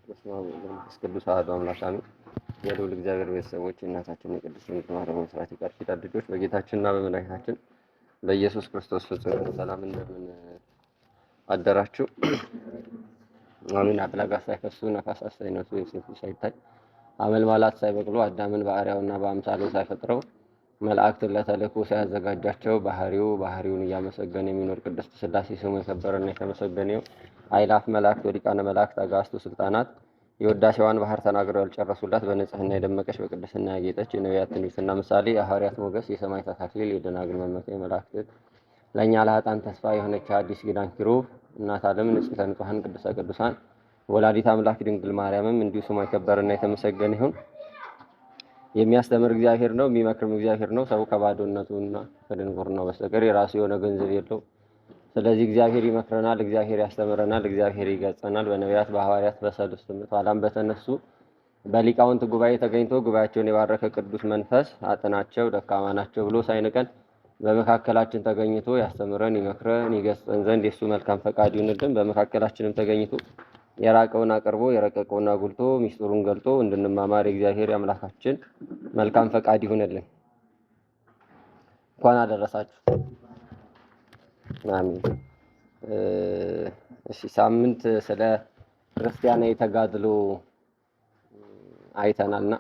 በስመ አብ ወወልድ ወመንፈስ ቅዱስ አሐዱ አምላክ አሜን። የልዑል እግዚአብሔር ቤተሰቦች የእናታችን የቅድስት ድንግል ማርያም የሥርዓተ ቃል ኪዳን ልጆች በጌታችንና በመድኃኒታችን በኢየሱስ ክርስቶስ ፍጹም ሰላም እንደምን አደራችሁ? አሜን። አፍላጋት ሳይፈሱ ነፋሳት ሳይነሱ የሰይፉ ሳይታይ አመልማላት ሳይበቅሉ አዳምን በአርአያውና በአምሳሉ ሳይፈጥረው መላእክትን ለተልእኮ ሳያዘጋጃቸው ባህሪውን እያመሰገነ የሚኖር ቅድስት ሥላሴ ስሙ የከበረና የተመሰገነ ይሁን። አእላፍ መላእክት ወሊቃነ መላእክት አጋዕዝቱ ስልጣናት የውዳሴዋን ባህር ተናግረው ያልጨረሱላት በንጽህና የደመቀች በቅድስና ያጌጠች የነቢያት ትንቢትና ምሳሌ የሐዋርያት ሞገስ የሰማዕታት አክሊል የደናግል መመኪያ የመላእክት ለእኛ ለኃጥአን ተስፋ የሆነች አዲስ ኪዳን ኪሩብ እናት ዓለም ንጽሕተ ንጹሐን ቅድስተ ቅዱሳን ወላዲተ አምላክ ድንግል ማርያምም እንዲሁ ስሟ የከበረና የተመሰገነ ይሁን። የሚያስተምር እግዚአብሔር ነው፣ የሚመክርም እግዚአብሔር ነው። ሰው ከባዶነቱና ከድንቁርናው በስተቀር የራሱ የሆነ ገንዘብ የለው። ስለዚህ እግዚአብሔር ይመክረናል፣ እግዚአብሔር ያስተምረናል፣ እግዚአብሔር ይገጸናል። በነቢያት በሐዋርያት በሰለስቱ ምዕት ኋላም በተነሱ በሊቃውንት ጉባኤ ተገኝቶ ጉባኤያቸውን የባረከ ቅዱስ መንፈስ አጥናቸው ደካማ ናቸው ብሎ ሳይንቀን በመካከላችን ተገኝቶ ያስተምረን፣ ይመክረን፣ ይገጸን ዘንድ የእሱ መልካም ፈቃድ ይሁንልን። በመካከላችንም ተገኝቶ የራቀውን አቅርቦ የረቀቀውን አጉልቶ ሚስጥሩን ገልጦ እንድንማማር የእግዚአብሔር የአምላካችን መልካም ፈቃድ ይሁንልን። እንኳን አደረሳችሁ። አሜን። እሺ፣ ሳምንት ስለ ክርስቲያናዊ ተጋድሎ አይተናልና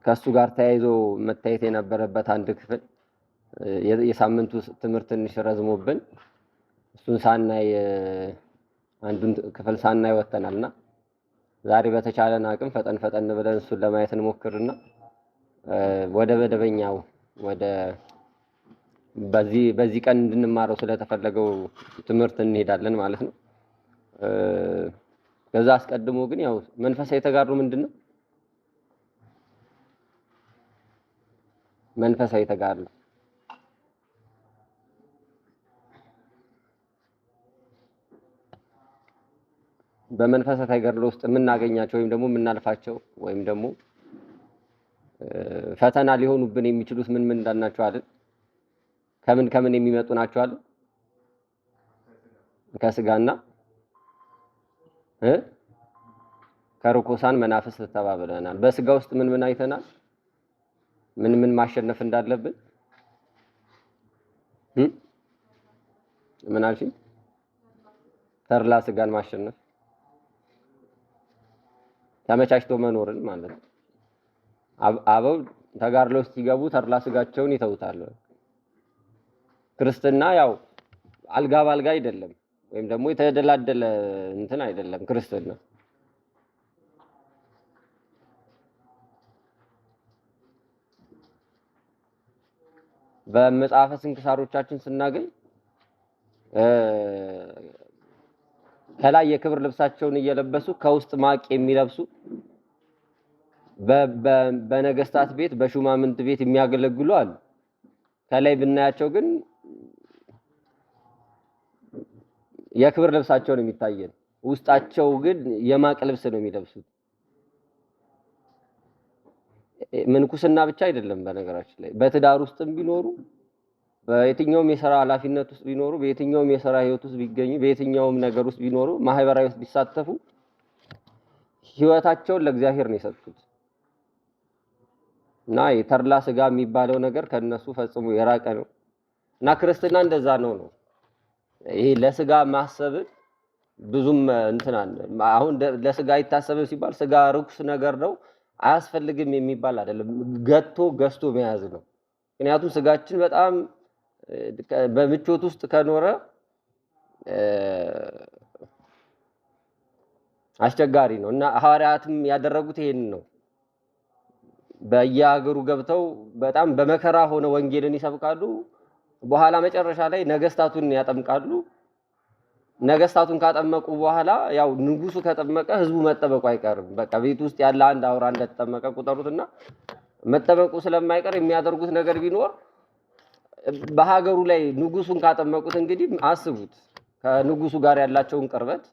ከሱ ጋር ተያይዞ መታየት የነበረበት አንድ ክፍል የሳምንቱ ትምህርት ትንሽ ረዝሞብን እሱን ሳናይ አንዱን ክፍል ሳናይ ወተናልና ዛሬ በተቻለን አቅም ፈጠን ብለን እሱን ለማየት እንሞክርና ወደ መደበኛው በዚህ ቀን እንድንማረው ስለተፈለገው ትምህርት እንሄዳለን ማለት ነው። ከዛ አስቀድሞ ግን ያው መንፈሳዊ ተጋድሎ ምንድነው? መንፈሳዊ ተጋድሎ በመንፈሳዊ ተጋድሎ ውስጥ የምናገኛቸው ወይም ደግሞ የምናልፋቸው ወይም ደግሞ ፈተና ሊሆኑብን የሚችሉት ምን እንዳናቸው አይደል? ከምን የሚመጡ ናቸው አይደል? ከስጋና ከርኩሳን መናፍስት ተባብለናል። በስጋ ውስጥ ምን አይተናል? ምን ማሸነፍ እንዳለብን ምን አልሽኝ? ተርላ ስጋን ማሸነፍ ተመቻችቶ መኖርን ማለት ነው። አበው ተጋድሎ ውስጥ ሲገቡ ተርላ ስጋቸውን ይተውታል። ክርስትና ያው አልጋ ባልጋ አይደለም፣ ወይም ደግሞ የተደላደለ እንትን አይደለም። ክርስትና በመጽሐፈ ስንክሳሮቻችን ስናገኝ ከላይ የክብር ልብሳቸውን እየለበሱ ከውስጥ ማቅ የሚለብሱ በነገስታት ቤት በሹማምንት ቤት የሚያገለግሉ አሉ። ከላይ ብናያቸው ግን የክብር ልብሳቸው ነው የሚታየን፣ ውስጣቸው ግን የማቅ ልብስ ነው የሚለብሱት። ምንኩስና ብቻ አይደለም፣ በነገራችን ላይ በትዳር ውስጥም ቢኖሩ በየትኛውም የሥራ ኃላፊነት ውስጥ ቢኖሩ በየትኛውም የሥራ ህይወት ውስጥ ቢገኙ በየትኛውም ነገር ውስጥ ቢኖሩ ማህበራዊ ውስጥ ቢሳተፉ ህይወታቸውን ለእግዚአብሔር ነው የሰጡት እና የተርላ ስጋ የሚባለው ነገር ከነሱ ፈጽሞ የራቀ ነው እና ክርስትና እንደዛ ነው። ይሄ ለስጋ ማሰብ ብዙም እንትን አለ። አሁን ለስጋ አይታሰብም ሲባል ስጋ ርኩስ ነገር ነው አያስፈልግም የሚባል አይደለም። ገዝቶ መያዝ ነው። ምክንያቱም ስጋችን በጣም በምቾት ውስጥ ከኖረ አስቸጋሪ ነው እና ሐዋርያትም ያደረጉት ይሄን ነው። በየሀገሩ ገብተው በጣም በመከራ ሆነ ወንጌልን ይሰብካሉ። በኋላ መጨረሻ ላይ ነገስታቱን ያጠምቃሉ። ነገስታቱን ካጠመቁ በኋላ ያው ንጉሱ ከጠመቀ ህዝቡ መጠመቁ አይቀርም። በቃ ቤት ውስጥ ያለ አንድ አውራ እንደተጠመቀ ቁጠሩትና መጠመቁ ስለማይቀር የሚያደርጉት ነገር ቢኖር በሀገሩ ላይ ንጉሱን ካጠመቁት እንግዲህ አስቡት ከንጉሱ ጋር ያላቸውን ቅርበት።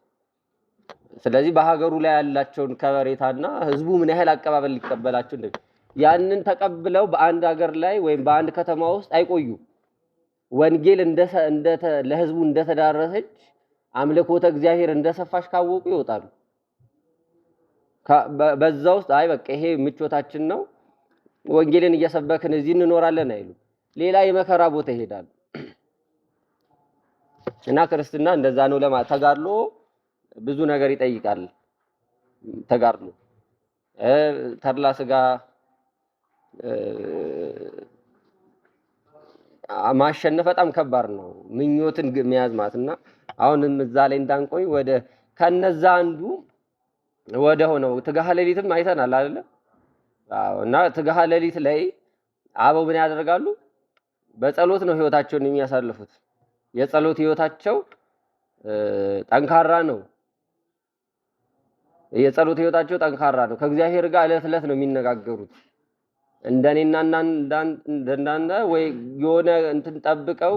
ስለዚህ በሀገሩ ላይ ያላቸውን ከበሬታና ህዝቡ ምን ያህል አቀባበል ሊቀበላቸው ያንን ተቀብለው በአንድ ሀገር ላይ ወይም በአንድ ከተማ ውስጥ አይቆዩ። ወንጌል ለህዝቡ እንደተዳረሰች አምልኮተ እግዚአብሔር እንደሰፋሽ ካወቁ ይወጣሉ። በዛ ውስጥ አይ በቃ ይሄ ምቾታችን ነው ወንጌልን እየሰበክን እዚህ እንኖራለን አይሉ ሌላ የመከራ ቦታ ይሄዳሉ። እና ክርስትና እንደዛ ነው። ተጋድሎ ብዙ ነገር ይጠይቃል። ተጋድሎ ተድላ ስጋ ማሸነፍ በጣም ከባድ ነው። ምኞትን መያዝ ማለትና አሁንም እዛ ላይ እንዳንቆይ ወደ ከነዛ አንዱ ወደ ሆነው ትጋሃ ሌሊትም አይተናል አይደለ? አዎ። እና ትጋሃ ሌሊት ላይ አበው ምን ያደርጋሉ? በጸሎት ነው ህይወታቸውን የሚያሳልፉት። የጸሎት ህይወታቸው ጠንካራ ነው። የጸሎት ህይወታቸው ጠንካራ ነው። ከእግዚአብሔር ጋር እለት እለት ነው የሚነጋገሩት። እንደኔና እንደናንተ ወይ የሆነ እንትን ጠብቀው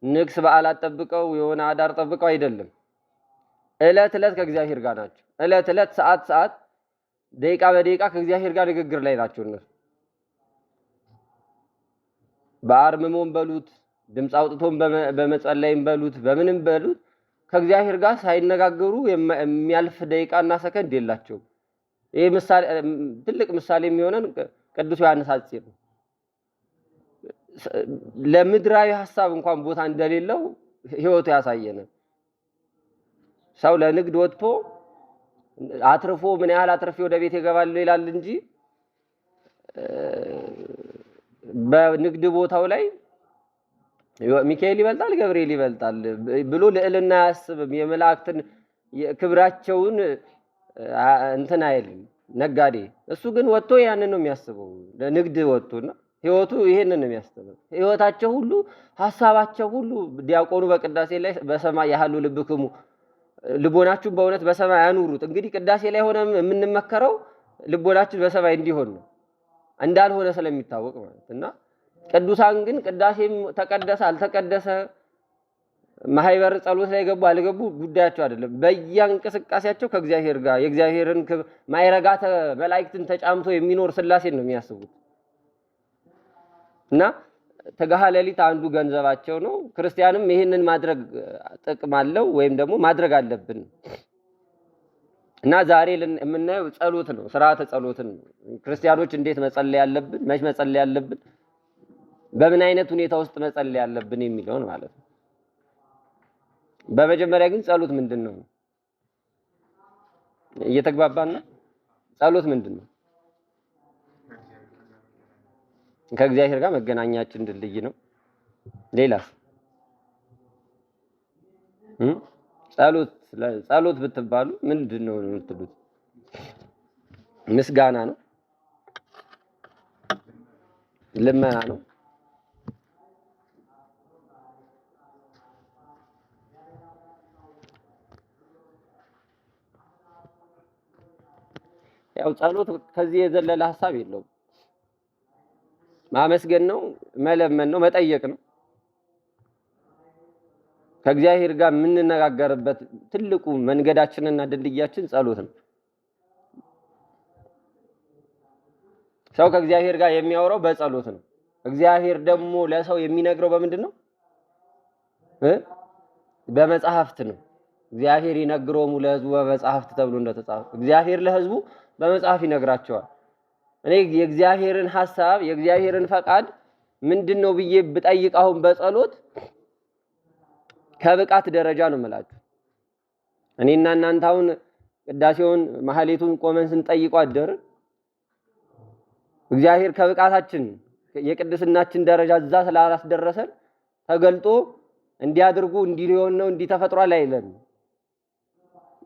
ንግስ በዓላት ጠብቀው የሆነ አዳር ጠብቀው አይደለም። እለት እለት ከእግዚአብሔር ጋር ናቸው። እለት እለት ሰዓት ሰዓት ደቂቃ በደቂቃ ከእግዚአብሔር ጋር ንግግር ላይ ናቸው። እነሱ በአርምሞም በሉት ድምፅ አውጥቶም በመጸለይም በሉት በምንም በሉት ከእግዚአብሔር ጋር ሳይነጋገሩ የሚያልፍ ደቂቃና ሰከንድ የላቸውም። ይሄ ምሳሌ ትልቅ ምሳሌ የሚሆነን ቅዱስ ዮሐንስ አጽር ነው። ለምድራዊ ሐሳብ እንኳን ቦታ እንደሌለው ህይወቱ ያሳየነ። ሰው ለንግድ ወጥቶ አትርፎ ምን ያህል አትርፎ ወደ ቤት ይገባል ይላል እንጂ በንግድ ቦታው ላይ ሚካኤል ይበልጣል ገብርኤል ይበልጣል ብሎ ልዕልና ያስብም። የመላእክትን ክብራቸውን እንትን አይልም ነጋዴ። እሱ ግን ወጥቶ ያንን ነው የሚያስበው። ለንግድ ወጥቶና ህይወቱ ይሄንን ነው የሚያስበው። ህይወታቸው ሁሉ ሐሳባቸው ሁሉ ዲያቆኑ በቅዳሴ ላይ በሰማይ ያህሉ ልብክሙ ልቦናችሁ በእውነት በሰማይ ያኑሩት። እንግዲህ ቅዳሴ ላይ ሆነ የምንመከረው ልቦናችን በሰማይ እንዲሆን ነው እንዳልሆነ ስለሚታወቅ ማለት እና ቅዱሳን ግን ቅዳሴም ተቀደሰ አልተቀደሰ ማህበር ጸሎት ላይ ገቡ አልገቡ ጉዳያቸው አይደለም። በየእንቅስቃሴያቸው ከእግዚአብሔር ጋር የእግዚአብሔርን ማይረጋተ መላእክትን ተጫምቶ የሚኖር ስላሴን ነው የሚያስቡት። እና ትጋሃ ሌሊት አንዱ ገንዘባቸው ነው። ክርስቲያንም ይሄንን ማድረግ ጥቅም አለው ወይም ደግሞ ማድረግ አለብን። እና ዛሬ የምናየው ጸሎት ነው፣ ስርዓተ ጸሎትን ነው። ክርስቲያኖች እንዴት መጸለይ ያለብን፣ መች መጸለይ ያለብን፣ በምን አይነት ሁኔታ ውስጥ መጸለይ ያለብን የሚለውን ማለት ነው። በመጀመሪያ ግን ጸሎት ምንድነው? እየተግባባን ነው። ጸሎት ምንድነው? ከእግዚአብሔር ጋር መገናኛችን ድልድይ ነው። ሌላስ? ጸሎት ብትባሉ ምንድነው የምትሉት? ምስጋና ነው? ልመና ነው? ያው ጸሎት ከዚህ የዘለለ ሐሳብ የለውም። ማመስገን ነው፣ መለመን ነው፣ መጠየቅ ነው። ከእግዚአብሔር ጋር የምንነጋገርበት ትልቁ መንገዳችንና ድልድያችን ጸሎት ነው። ሰው ከእግዚአብሔር ጋር የሚያወራው በጸሎት ነው። እግዚአብሔር ደግሞ ለሰው የሚነግረው በምንድን ነው? በመጽሐፍት ነው። እግዚአብሔር ይነግሮሙ ለሕዝቡ በመጽሐፍት ተብሎ እንደተጻፈ እግዚአብሔር ለሕዝቡ በመጽሐፍ ይነግራቸዋል። እኔ የእግዚአብሔርን ሐሳብ የእግዚአብሔርን ፈቃድ ምንድነው ብዬ ብጠይቅ አሁን በጸሎት ከብቃት ደረጃ ነው የምላችሁ። እኔና እናንተ አሁን ቅዳሴውን ማህሌቱን ቆመን ስንጠይቀው አደር እግዚአብሔር ከብቃታችን የቅድስናችን ደረጃ እዛ ስላላስደረሰን ተገልጦ እንዲያድርጉ እንዲሊሆን ነው እንዲተፈጥሯል አይለን።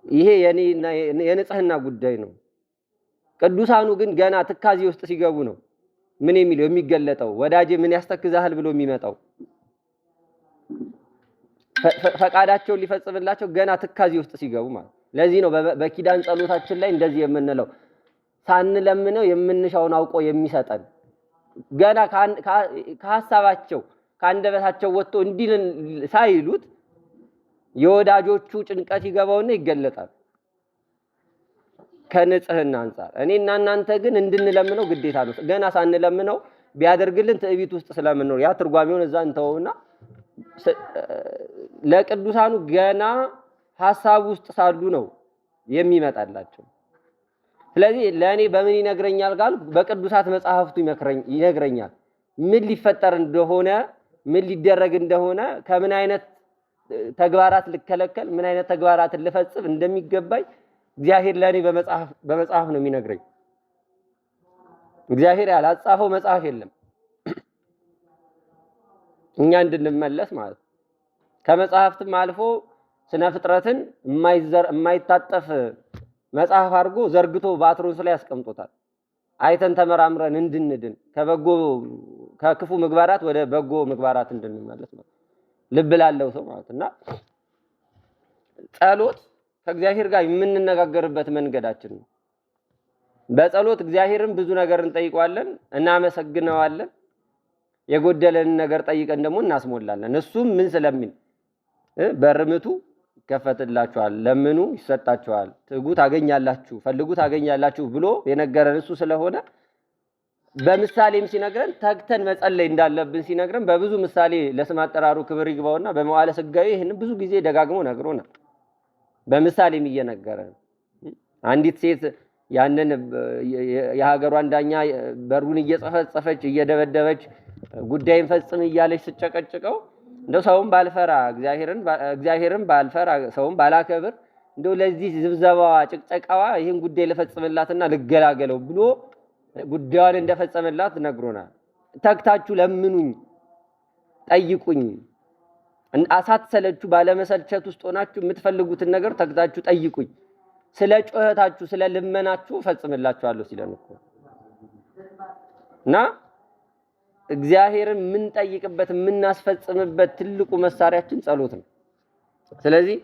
ይሄ የንጽህና ጉዳይ ነው። ቅዱሳኑ ግን ገና ትካዜ ውስጥ ሲገቡ ነው ምን የሚለው የሚገለጠው ወዳጄ ምን ያስተክዛል ብሎ የሚመጣው ፈቃዳቸውን ሊፈጽምላቸው ገና ትካዜ ውስጥ ሲገቡ ማለት። ለዚህ ነው በኪዳን ጸሎታችን ላይ እንደዚህ የምንለው ሳንለምነው የምንሻውን አውቆ የሚሰጠን ገና ከሐሳባቸው ከአንደበታቸው ወጥቶ እንዲል ሳይሉት የወዳጆቹ ጭንቀት ይገባውና ይገለጣል ከንጽህና አንፃር። እኔና እናንተ ግን እንድንለምነው ግዴታ ነው። ገና ሳንለምነው ቢያደርግልን ትዕቢት ውስጥ ስለምንኖር ያ ትርጓሜውን እዛ እንተውና ለቅዱሳኑ ገና ሐሳብ ውስጥ ሳሉ ነው የሚመጣላቸው። ስለዚህ ለኔ በምን ይነግረኛል ጋር በቅዱሳት መጻሕፍቱ ይነግረኛል። ምን ሊፈጠር እንደሆነ ምን ሊደረግ እንደሆነ ከምን አይነት ተግባራት ልከለከል ምን አይነት ተግባራትን ልፈጽም እንደሚገባኝ እግዚአብሔር ለኔ በመጽሐፍ ነው የሚነግረኝ። እግዚአብሔር ያላጻፈው መጽሐፍ የለም እኛ እንድንመለስ ማለት ነው። ከመጽሐፍትም አልፎ ስነ ፍጥረትን የማይታጠፍ መጽሐፍ አድርጎ ዘርግቶ በአትሮንስ ላይ ያስቀምጦታል። አይተን ተመራምረን እንድንድን ከክፉ ምግባራት ወደ በጎ ምግባራት እንድንመለስ ነው ልብ ላለው ሰው ማለት እና ጸሎት ከእግዚአብሔር ጋር የምንነጋገርበት መንገዳችን ነው። በጸሎት እግዚአብሔርን ብዙ ነገር እንጠይቀዋለን፣ እናመሰግነዋለን። የጎደለንን ነገር ጠይቀን ደግሞ እናስሞላለን። እሱም ምን ስለሚል በርምቱ ይከፈትላችኋል፣ ለምኑ ይሰጣችኋል፣ ትጉ ታገኛላችሁ፣ ፈልጉ ታገኛላችሁ ብሎ የነገረን እሱ ስለሆነ በምሳሌም ሲነግረን ተግተን መጸለይ እንዳለብን ሲነግረን በብዙ ምሳሌ ለስም አጠራሩ ክብር ይግባውና በመዋዕለ ሥጋዌ ይህን ብዙ ጊዜ ደጋግሞ ነግሮናል። በምሳሌም እየነገረን አንዲት ሴት ያንን የሀገሯን ዳኛ በሩን እየጸፈጸፈች እየደበደበች ጉዳይን ፈጽም እያለች ስጨቀጭቀው እንደው ሰውን ባልፈራ እግዚአብሔርን ባልፈራ ሰውን ባላከብር እንደው ለዚህ ዝብዘባዋ ጭቅጨቃዋ ይህን ጉዳይ ልፈጽምላትና ልገላገለው ብሎ ጉዳዩን እንደፈጸመላት ነግሮናል። ተግታችሁ ለምኑኝ ጠይቁኝ፣ ሳትሰለቹ ባለመሰልቸት ውስጥ ሆናችሁ የምትፈልጉትን ነገር ተግታችሁ ጠይቁኝ፣ ስለ ጩኸታችሁ ስለ ልመናችሁ እፈጽምላችኋለሁ ሲለን እኮ እና እግዚአብሔርን የምንጠይቅበት የምናስፈጽምበት ትልቁ መሳሪያችን ጸሎት ነው። ስለዚህ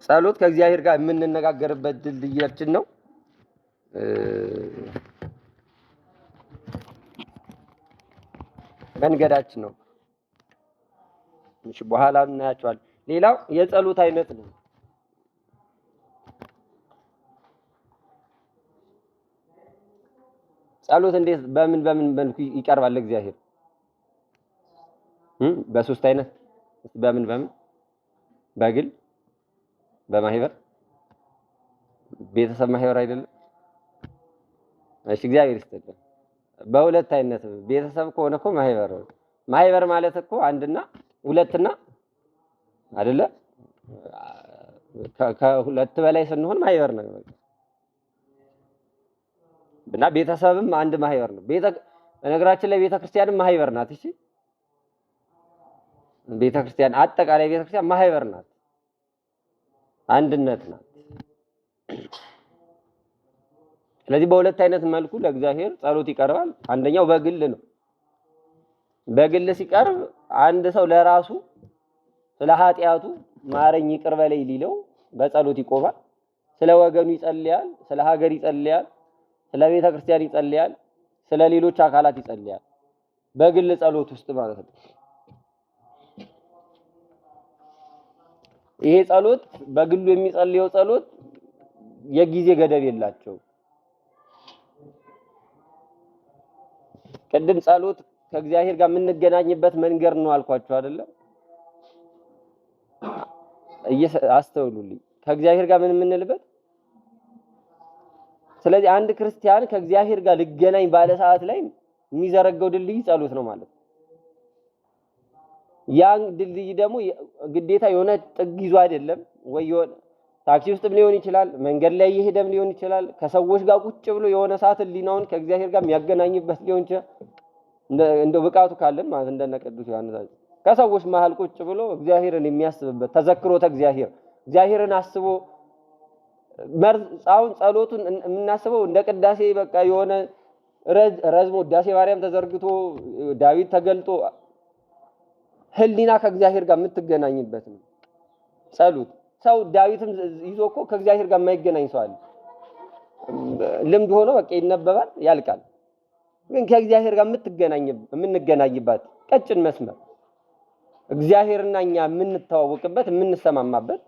ጸሎት ከእግዚአብሔር ጋር የምንነጋገርበት ድልድያችን ነው። መንገዳችን ነው። እሺ በኋላ እናያቸዋለን። ሌላው የጸሎት አይነት ነው። ጸሎት እንዴት በምን መልኩ ይቀርባል ለእግዚአብሔር? በሶስት አይነት በምን በግል በማህበር ቤተሰብ ማህበር አይደለም። እሺ እግዚአብሔር ይስጥልን። በሁለት አይነት ቤተሰብ ከሆነ እኮ ማህበር ማለት እኮ አንድና ሁለትና አይደለ? ከሁለት በላይ ስንሆን ማህበር ነው። እና ቤተሰብም አንድ ማህበር ነው። በነገራችን ላይ ቤተክርስቲያንም ማህበር ናት። እሺ ቤተክርስቲያን አጠቃላይ ቤተክርስቲያን ማህበር ናት፣ አንድነት ናት። ስለዚህ በሁለት አይነት መልኩ ለእግዚአብሔር ጸሎት ይቀርባል። አንደኛው በግል ነው። በግል ሲቀርብ አንድ ሰው ለራሱ ስለ ኃጢያቱ ማረኝ ይቅር በለኝ ሊለው በጸሎት ይቆማል። ስለ ወገኑ ይጸልያል፣ ስለ ሀገር ይጸልያል፣ ስለ ቤተ ክርስቲያን ይጸልያል፣ ስለ ሌሎች አካላት ይጸልያል። በግል ጸሎት ውስጥ ማለት ነው። ይሄ ጸሎት በግሉ የሚጸልየው ጸሎት የጊዜ ገደብ የላቸው። ቅድም ጸሎት ከእግዚአብሔር ጋር የምንገናኝበት መንገድ ነው አልኳችሁ አይደለ? አስተውሉልኝ። ከእግዚአብሔር ጋር ምን የምንልበት። ስለዚህ አንድ ክርስቲያን ከእግዚአብሔር ጋር ሊገናኝ ባለ ሰዓት ላይ የሚዘረጋው ድልድይ ጸሎት ነው ማለት ነው። ያን ድልድይ ደግሞ ግዴታ የሆነ ጥግ ይዞ አይደለም ወይ የሆነ ታክሲ ውስጥም ሊሆን ይችላል፣ መንገድ ላይ እየሄደም ሊሆን ይችላል፣ ከሰዎች ጋር ቁጭ ብሎ የሆነ ሰዓት ሊናውን ከእግዚአብሔር ጋር የሚያገናኝበት ሊሆን ይችላል። እንደው ብቃቱ ካለን ማለት እንደነ ቅዱስ ዮሐንስ ከሰዎች መሃል ቁጭ ብሎ እግዚአብሔርን የሚያስብበት ተዘክሮተ እግዚአብሔርን አስቦ መርጻውን ጸሎቱን የምናስበው እንደ ቅዳሴ በቃ የሆነ ረዝሞ ዳሴ ማርያም ተዘርግቶ ዳዊት ተገልጦ ህሊና ከእግዚአብሔር ጋር የምትገናኝበት ነው ጸሎት። ሰው ዳዊትም ይዞ እኮ ከእግዚአብሔር ጋር የማይገናኝ ሰው አለ። ልምድ ሆኖ በቃ ይነበባል ያልቃል። ግን ከእግዚአብሔር ጋር የምንገናኝባት ቀጭን መስመር እግዚአብሔርና እኛ የምንተዋወቅበት የምንሰማማበት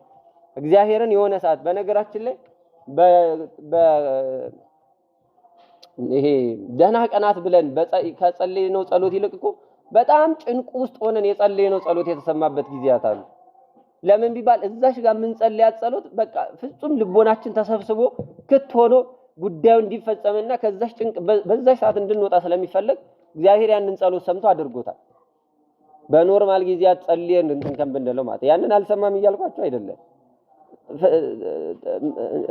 እግዚአብሔርን የሆነ ሰዓት በነገራችን ላይ ይሄ ደህና ቀናት ብለን ከጸለይነው ጸሎት ይልቅ እኮ በጣም ጭንቁ ውስጥ ሆነን የጸለይነው ጸሎት የተሰማበት ጊዜያት አሉ። ለምን ቢባል እዛሽ ጋር የምንጸልያት ጸሎት በቃ ፍጹም ልቦናችን ተሰብስቦ ክት ሆኖ ጉዳዩ እንዲፈጸምና ከዛሽ ጭንቅ በዛሽ ሰዓት እንድንወጣ ስለሚፈልግ እግዚአብሔር ያንን ጸሎት ሰምቶ አድርጎታል። በኖርማል ጊዜያት ጸልየን እንትን ከምንለው ማለት ያንን አልሰማም እያልኳችሁ አይደለም።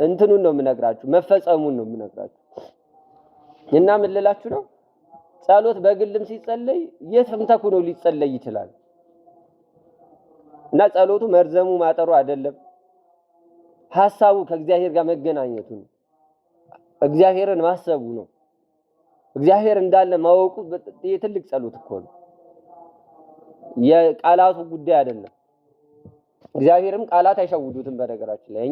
እንትኑን ነው የምነግራችሁ፣ መፈጸሙን ነው የምነግራችሁ። እና ምን ልላችሁ ነው? ጸሎት በግልም ሲጸለይ የትም ተኩኖ ሊጸለይ ይችላል። እና ጸሎቱ መርዘሙ ማጠሩ አይደለም፣ ሐሳቡ ከእግዚአብሔር ጋር መገናኘቱ ነው። እግዚአብሔርን ማሰቡ ነው። እግዚአብሔር እንዳለ ማወቁ የትልቅ ጸሎት እኮ ነው። የቃላቱ ጉዳይ አይደለም። እግዚአብሔርም ቃላት አይሸውዱትም። በነገራችን ላይ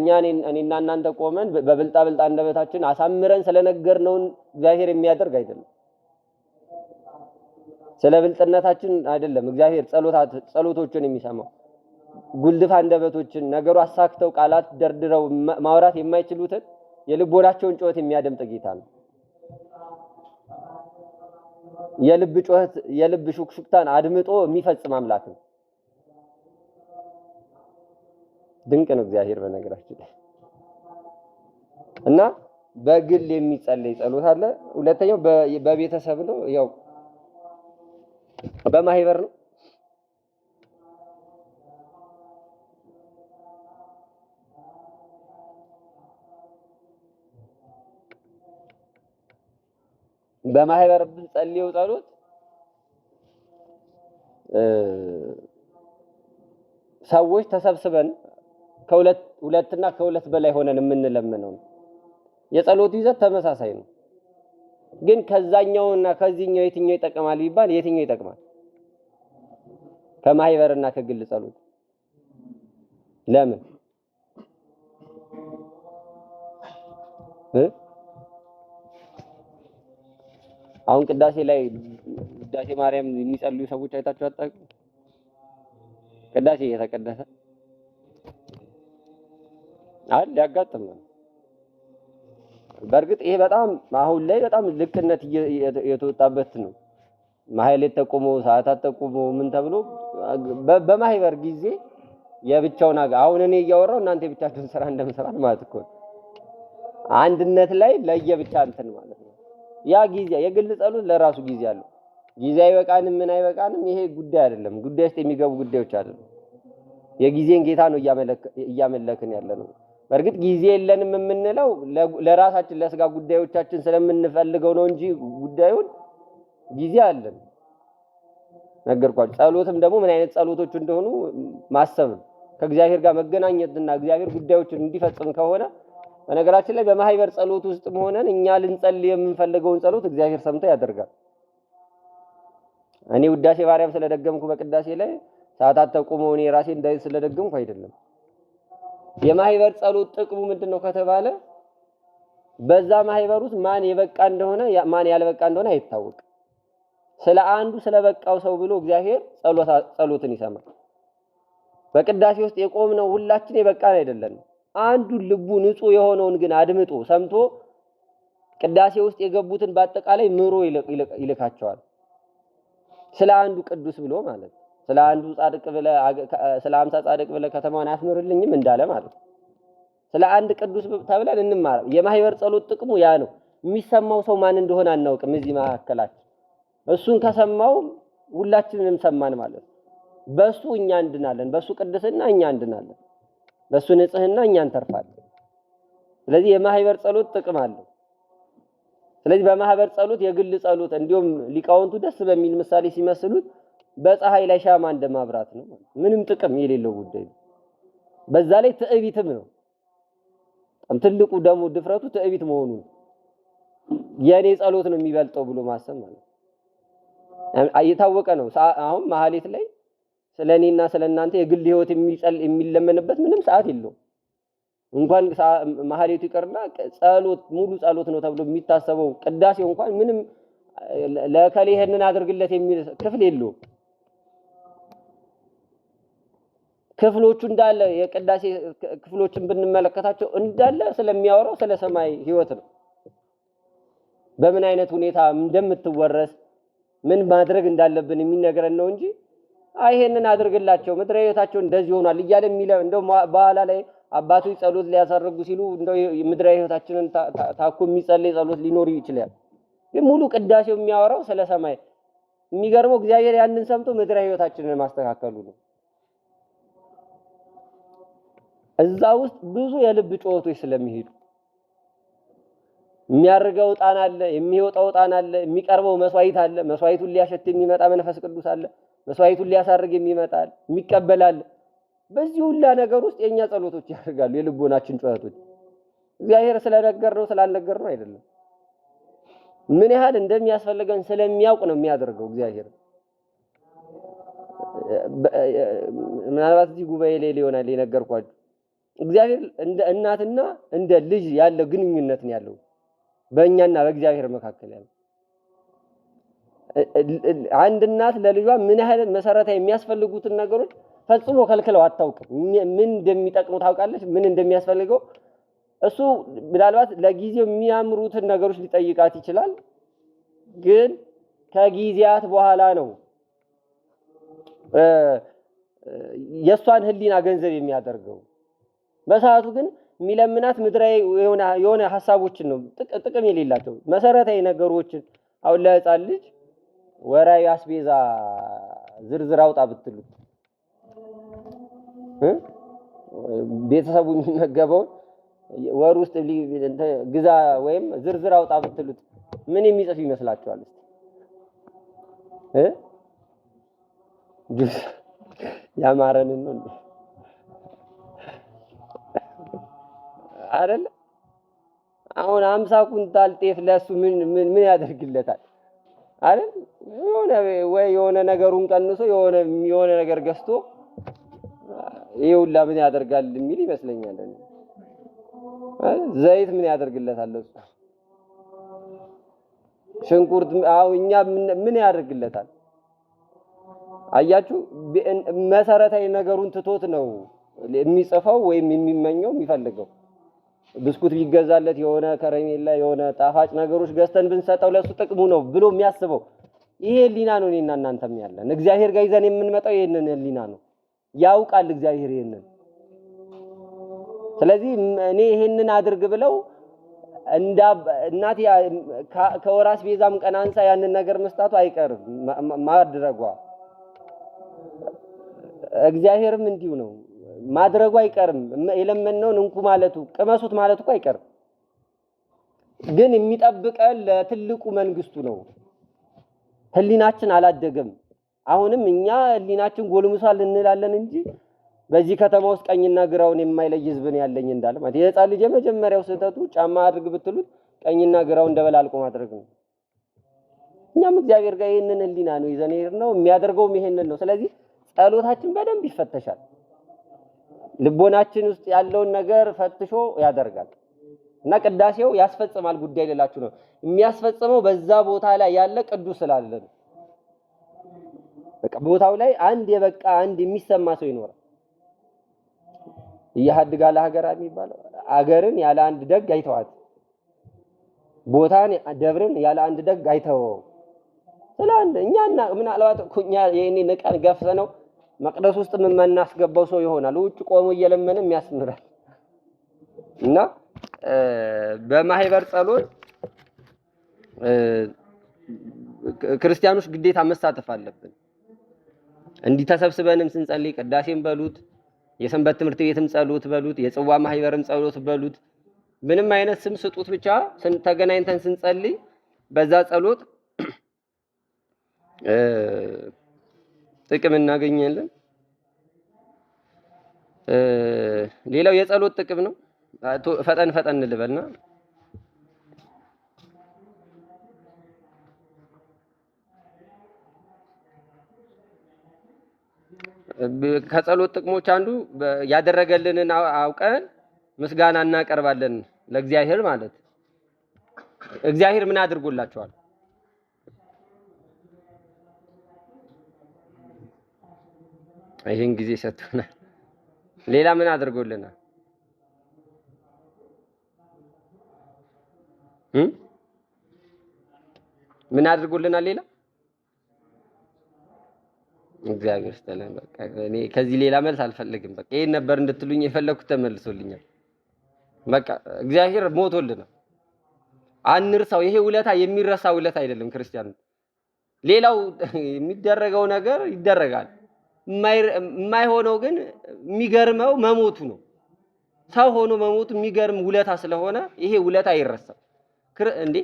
እኔና እናንተ ቆመን በብልጣ አንደበታችን አሳምረን ስለነገርነው እግዚአብሔር የሚያደርግ አይደለም። ስለ ብልጥነታችን አይደለም እግዚአብሔር ጸሎቶችን የሚሰማው። ጉልድፍ አንደበቶችን ነገሩ አሳክተው ቃላት ደርድረው ማውራት የማይችሉትን የልቦናቸውን ጩኸት የሚያደምጥ ጌታ ነው። የልብ ጩኸት የልብ ሹክሹክታን አድምጦ የሚፈጽም አምላክ ነው። ድንቅ ነው እግዚአብሔር በነገራችን ላይ። እና በግል የሚጸለይ ጸሎት አለ። ሁለተኛው በቤተሰብ ነው፣ ያው በማህበር ነው። በማህበር ብንጸልየው ጸሎት ሰዎች ተሰብስበን ሁለትና ከሁለት በላይ ሆነን የምንለምነው የጸሎቱ ይዘት ተመሳሳይ ነው። ግን ከዛኛውና ከዚህኛው የትኛው ይጠቅማል ቢባል የትኛው ይጠቅማል? ከማህበርና ከግል ጸሎት። ለምን? አሁን ቅዳሴ ላይ ቅዳሴ ማርያም የሚጸልዩ ሰዎች አይታችሁ አታውቁም? ቅዳሴ እየተቀደሰ አይደል? ያጋጥማል። በእርግጥ ይሄ በጣም አሁን ላይ በጣም ልክነት የተወጣበት ነው። ማህሌት ተቆሞ ሰዓታት ተቆሞ ምን ተብሎ በማህበር ጊዜ የብቻውን አሁን እኔ እያወራው እናንተ ብቻችሁን ስራ እንደምሰራት ማለት እኮ አንድነት ላይ ለየብቻ እንትን ማለት ነው። ያ ጊዜ የግል ጸሎት ለራሱ ጊዜ አለው። ጊዜ አይበቃንም ምን አይበቃንም ይሄ ጉዳይ አይደለም። ጉዳይ ውስጥ የሚገቡ ጉዳዮች አይደለም። የጊዜን ጌታ ነው እያመለክን ያለ ነው። በእርግጥ ጊዜ የለንም የምንለው ለራሳችን ለስጋ ጉዳዮቻችን ስለምንፈልገው ነው እንጂ ጉዳዩን ጊዜ አለን። ነገርኳችሁ። ጸሎትም ደግሞ ምን አይነት ጸሎቶች እንደሆኑ ማሰብ ነው። ከእግዚአብሔር ጋር መገናኘትና እግዚአብሔር ጉዳዮችን እንዲፈጽም ከሆነ በነገራችን ላይ በማህበር ጸሎት ውስጥ ሆነን እኛ ልንጸልይ የምንፈልገውን ጸሎት እግዚአብሔር ሰምቶ ያደርጋል። እኔ ውዳሴ ማርያም ስለደገምኩ በቅዳሴ ላይ ሰዓታት ተቆመው እኔ ራሴ እንዳይ ስለደገምኩ አይደለም። የማህበር ጸሎት ጥቅሙ ምንድነው ከተባለ በዛ ማህበር ውስጥ ማን የበቃ እንደሆነ ማን ያልበቃ እንደሆነ አይታወቅም። ስለ አንዱ ስለበቃው ሰው ብሎ እግዚአብሔር ጸሎትን ይሰማል። በቅዳሴ ውስጥ የቆምነው ሁላችን የበቃን አይደለም። አንዱ ልቡ ንጹህ የሆነውን ግን አድምጦ ሰምቶ ቅዳሴ ውስጥ የገቡትን በአጠቃላይ ምሮ ይልካቸዋል። ስለ አንዱ ቅዱስ ብሎ ማለት ስለ አንዱ ጻድቅ ብለ ስለ 50 ጻድቅ ብለ ከተማውን አስምርልኝም እንዳለ ማለት ስለ አንድ ቅዱስ ተብለን እንማር። የማህበር ጸሎት ጥቅሙ ያ ነው። የሚሰማው ሰው ማን እንደሆነ አናውቅም። እዚህ ማከላች እሱን ከሰማው ሁላችንንም ሰማን ማለት በሱ እኛ እንድናለን፣ በሱ ቅድስና እኛ እንድናለን፣ በሱ ንጽህና እኛ እንተርፋለን። ስለዚህ የማህበር ጸሎት ጥቅም አለው። ስለዚህ በማህበር ጸሎት የግል ጸሎት እንዲሁም ሊቃውንቱ ደስ በሚል ምሳሌ ሲመስሉት በፀሐይ ላይ ሻማ እንደማብራት ነው። ምንም ጥቅም የሌለው ጉዳይ ነው። በዛ ላይ ትዕቢትም ነው። ትልቁ ደግሞ ድፍረቱ ትዕቢት መሆኑ የኔ ጸሎት ነው የሚበልጠው ብሎ ማሰብ ማለት የታወቀ ነው። አሁን ማህሌት ላይ ስለኔና ስለናንተ የግል ህይወት የሚለመንበት ምንም ሰዓት የለውም። እንኳን ማህሌቱ ይቀርና ጸሎት ሙሉ ጸሎት ነው ተብሎ የሚታሰበው ቅዳሴው እንኳን ምንም ለከሌ ይሄንን አድርግለት የሚል ክፍል የለውም። ክፍሎቹ እንዳለ የቅዳሴ ክፍሎችን ብንመለከታቸው እንዳለ ስለሚያወራው ስለ ሰማይ ህይወት ነው። በምን አይነት ሁኔታ እንደምትወረስ ምን ማድረግ እንዳለብን የሚነገረን ነው እንጂ ይሄንን አድርግላቸው ምድረ ህይወታቸው እንደዚህ ሆኗል እያለ የሚለው እንደው በኋላ ላይ አባቶች ጸሎት ሊያሳርጉ ሲሉ እንደው ምድረ ህይወታችንን ታኩ የሚጸልይ ጸሎት ሊኖር ይችላል። ግን ሙሉ ቅዳሴው የሚያወራው ስለ ሰማይ። የሚገርመው እግዚአብሔር ያንን ሰምቶ ምድረ ህይወታችንን ማስተካከሉ ነው። እዛ ውስጥ ብዙ የልብ ጩኸቶች ስለሚሄዱ የሚያርገው ዕጣን አለ፣ የሚወጣው ዕጣን አለ፣ የሚቀርበው መስዋዕት አለ፣ መስዋዕቱን ሊያሸት የሚመጣ መንፈስ ቅዱስ አለ፣ መስዋዕቱን ሊያሳርግ የሚመጣ የሚቀበላል። በዚህ ሁላ ነገር ውስጥ የኛ ጸሎቶች ያደርጋሉ፣ የልቦናችን ጩኸቶች። እግዚአብሔር ስለነገርነው ስላልነገርነው አይደለም። ምን ያህል እንደሚያስፈልገን ስለሚያውቅ ነው የሚያደርገው እግዚአብሔር። ምናልባት እዚህ ጉባኤ ላይ ሊሆናል የነገርኳችሁ እግዚአብሔር እንደ እናትና እንደ ልጅ ያለ ግንኙነት ነው ያለው በእኛና በእግዚአብሔር መካከል ያለው። አንድ እናት ለልጇ ምን ያህል መሰረታዊ የሚያስፈልጉትን ነገሮች ፈጽሞ ከልክለው አታውቅም። ምን እንደሚጠቅሙ ታውቃለች፣ ምን እንደሚያስፈልገው። እሱ ምናልባት ለጊዜው የሚያምሩትን ነገሮች ሊጠይቃት ይችላል፣ ግን ከጊዜያት በኋላ ነው የሷን ህሊና ገንዘብ የሚያደርገው። በሰዓቱ ግን የሚለምናት ምድራዊ የሆነ ሐሳቦችን ነው፣ ጥቅም የሌላቸው መሰረታዊ ነገሮችን። አሁን ለህፃን ልጅ ወራዊ አስቤዛ ዝርዝር አውጣ ብትሉት ቤተሰቡ የሚመገበው ወር ውስጥ ግዛ ወይም ዝርዝር አውጣ ብትሉት ምን የሚጽፍ ይመስላችኋል? ጁስ ያማረንን ነው አይደል? አሁን 50 ኩንታል ጤፍ ለሱ ምን ያደርግለታል አይደል? የሆነ ነገሩን ቀንሶ የሆነ ነገር ገዝቶ ይኸውላ ምን ያደርጋል የሚል ይመስለኛል። ዘይት ምን ያደርግለታል? እሱ ሽንኩርት እኛ ምን ያደርግለታል? አያችሁ፣ መሰረታዊ ነገሩን ትቶት ነው የሚጽፈው ወይም የሚመኘው የሚፈልገው። ብስኩት ቢገዛለት የሆነ ከረሜላ የሆነ ጣፋጭ ነገሮች ገዝተን ብንሰጠው ለሱ ጥቅሙ ነው ብሎ የሚያስበው ይሄ ህሊና ነው። እኔና እናንተም ያለን እግዚአብሔር ጋር ይዘን የምንመጣው ይሄንን ህሊና ነው። ያውቃል እግዚአብሔር ይሄንን። ስለዚህ እኔ ይሄንን አድርግ ብለው እናት ከወራስ ቤዛም ቀናንሳ ያንን ነገር መስጣቱ አይቀርም ማድረጓ። እግዚአብሔርም እንዲሁ ነው ማድረጉ አይቀርም። የለመነውን እንኩ ማለቱ ቅመሱት ማለቱ እኮ አይቀርም። ግን የሚጠብቀን ለትልቁ መንግስቱ ነው። ህሊናችን አላደገም። አሁንም እኛ ህሊናችን ጎልምሷል እንላለን እንጂ በዚህ ከተማ ውስጥ ቀኝና ግራውን የማይለይ ህዝብ ነው ያለኝ እንዳለ ማለት የህፃን ልጅ የመጀመሪያው ስህተቱ ጫማ አድርግ ብትሉት ቀኝና ግራውን እንደበላልቆ ማድረግ ነው። እኛም እግዚአብሔር ጋር ይሄንን ህሊና ነው ይዘን ነው የሚያደርገውም ይሄንን ነው። ስለዚህ ጸሎታችን በደንብ ይፈተሻል። ልቦናችን ውስጥ ያለውን ነገር ፈትሾ ያደርጋል እና ቅዳሴው ያስፈጽማል። ጉዳይ ልላችሁ ነው የሚያስፈጽመው በዛ ቦታ ላይ ያለ ቅዱስ ስላለ ነው። በቃ ቦታው ላይ አንድ የሚሰማ ሰው ይኖራል። ይያድጋ ለሀገር የሚባለው አገርን ያለ አንድ ደግ አይተዋት፣ ቦታን ደብርን ያለ አንድ ደግ አይተው። ስለአንድ እኛና ምናልባት ኩኛ የኔ ነቃን ገፍሰ ነው መቅደስ ውስጥ ምን እናስገባው ሰው ይሆናል። ውጭ ቆሞ እየለመነ የሚያስምራል። እና በማህበር ጸሎት ክርስቲያኖች ግዴታ መሳተፍ አለብን። እንዲህ ተሰብስበንም ስንጸልይ ቅዳሴም በሉት፣ የሰንበት ትምህርት ቤትም ጸሎት በሉት፣ የጽዋ ማህበርም ጸሎት በሉት፣ ምንም አይነት ስም ስጡት፣ ብቻ ተገናኝተን ስንጸልይ በዛ ጸሎት ጥቅም እናገኛለን። ሌላው የጸሎት ጥቅም ነው። ፈጠን ልበልና ከጸሎት ጥቅሞች አንዱ ያደረገልንን አውቀን ምስጋና እናቀርባለን ለእግዚአብሔር ማለት። እግዚአብሔር ምን አድርጎላችኋል? ይሄን ጊዜ ሰጥቶናል። ሌላ ምን አድርጎልናል? ምን አድርጎልናል? ሌላ እግዚአብሔር ይስጥልን። በቃ እኔ ከዚህ ሌላ መልስ አልፈልግም። በቃ ይሄን ነበር እንድትሉኝ የፈለኩት ተመልሶልኛል። በቃ እግዚአብሔር ሞቶልናል። አንርሳው። ይሄ ውለታ የሚረሳ ውለታ አይደለም። ክርስቲያን ሌላው የሚደረገው ነገር ይደረጋል። የማይሆነው ግን የሚገርመው መሞቱ ነው። ሰው ሆኖ መሞቱ የሚገርም ውለታ ስለሆነ ይሄ ውለታ አይረሳም። እንዴ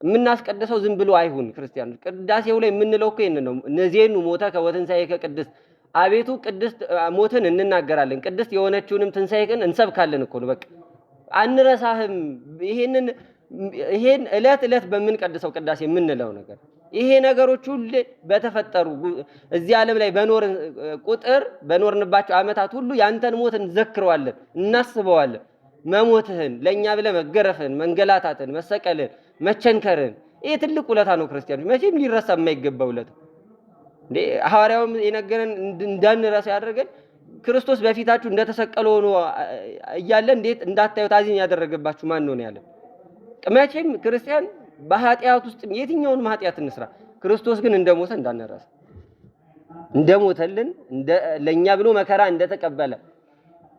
የምናስቀድሰው ዝም ብሎ አይሁን። ክርስቲያኖች ቅዳሴው ላይ የምንለው እኮ ይሄን ነው። ነዜኑ ሞተ ከወትንሳኤ ከቅድስት አቤቱ ቅድስት ሞትን እንናገራለን፣ ቅድስት የሆነችውንም ትንሳኤክን እንሰብካለን እኮ ነው። በቃ አንረሳህም። ይሄን እለት በምንቀድሰው ቅዳሴ የምንለው ነገር ይሄ ነገሮች ሁሉ በተፈጠሩ እዚህ ዓለም ላይ በኖርን ቁጥር በኖርንባቸው ዓመታት ሁሉ ያንተን ሞት እንዘክረዋለን፣ እናስበዋለን። መሞትህን ለኛ ብለህ መገረፍህን፣ መንገላታትን፣ መሰቀልን፣ መቸንከርን ይሄ ትልቅ ውለታ ነው። ክርስቲያኖች መቼም ሊረሳ የማይገባ ውለታ እንዴ ሐዋርያውም የነገረን እንዳንረሳ ያደረገን ክርስቶስ በፊታችሁ እንደተሰቀለ ሆኖ እያለ እንዴት እንዳታዩት አዚም ያደረገባችሁ ማን ነው ያለ? መቼም ክርስቲያን በኃጢአት ውስጥ የትኛውንም ኃጢአት እንስራ ክርስቶስ ግን እንደሞተ እንዳንረሳ፣ እንደሞተልን ለኛ ብሎ መከራ እንደተቀበለ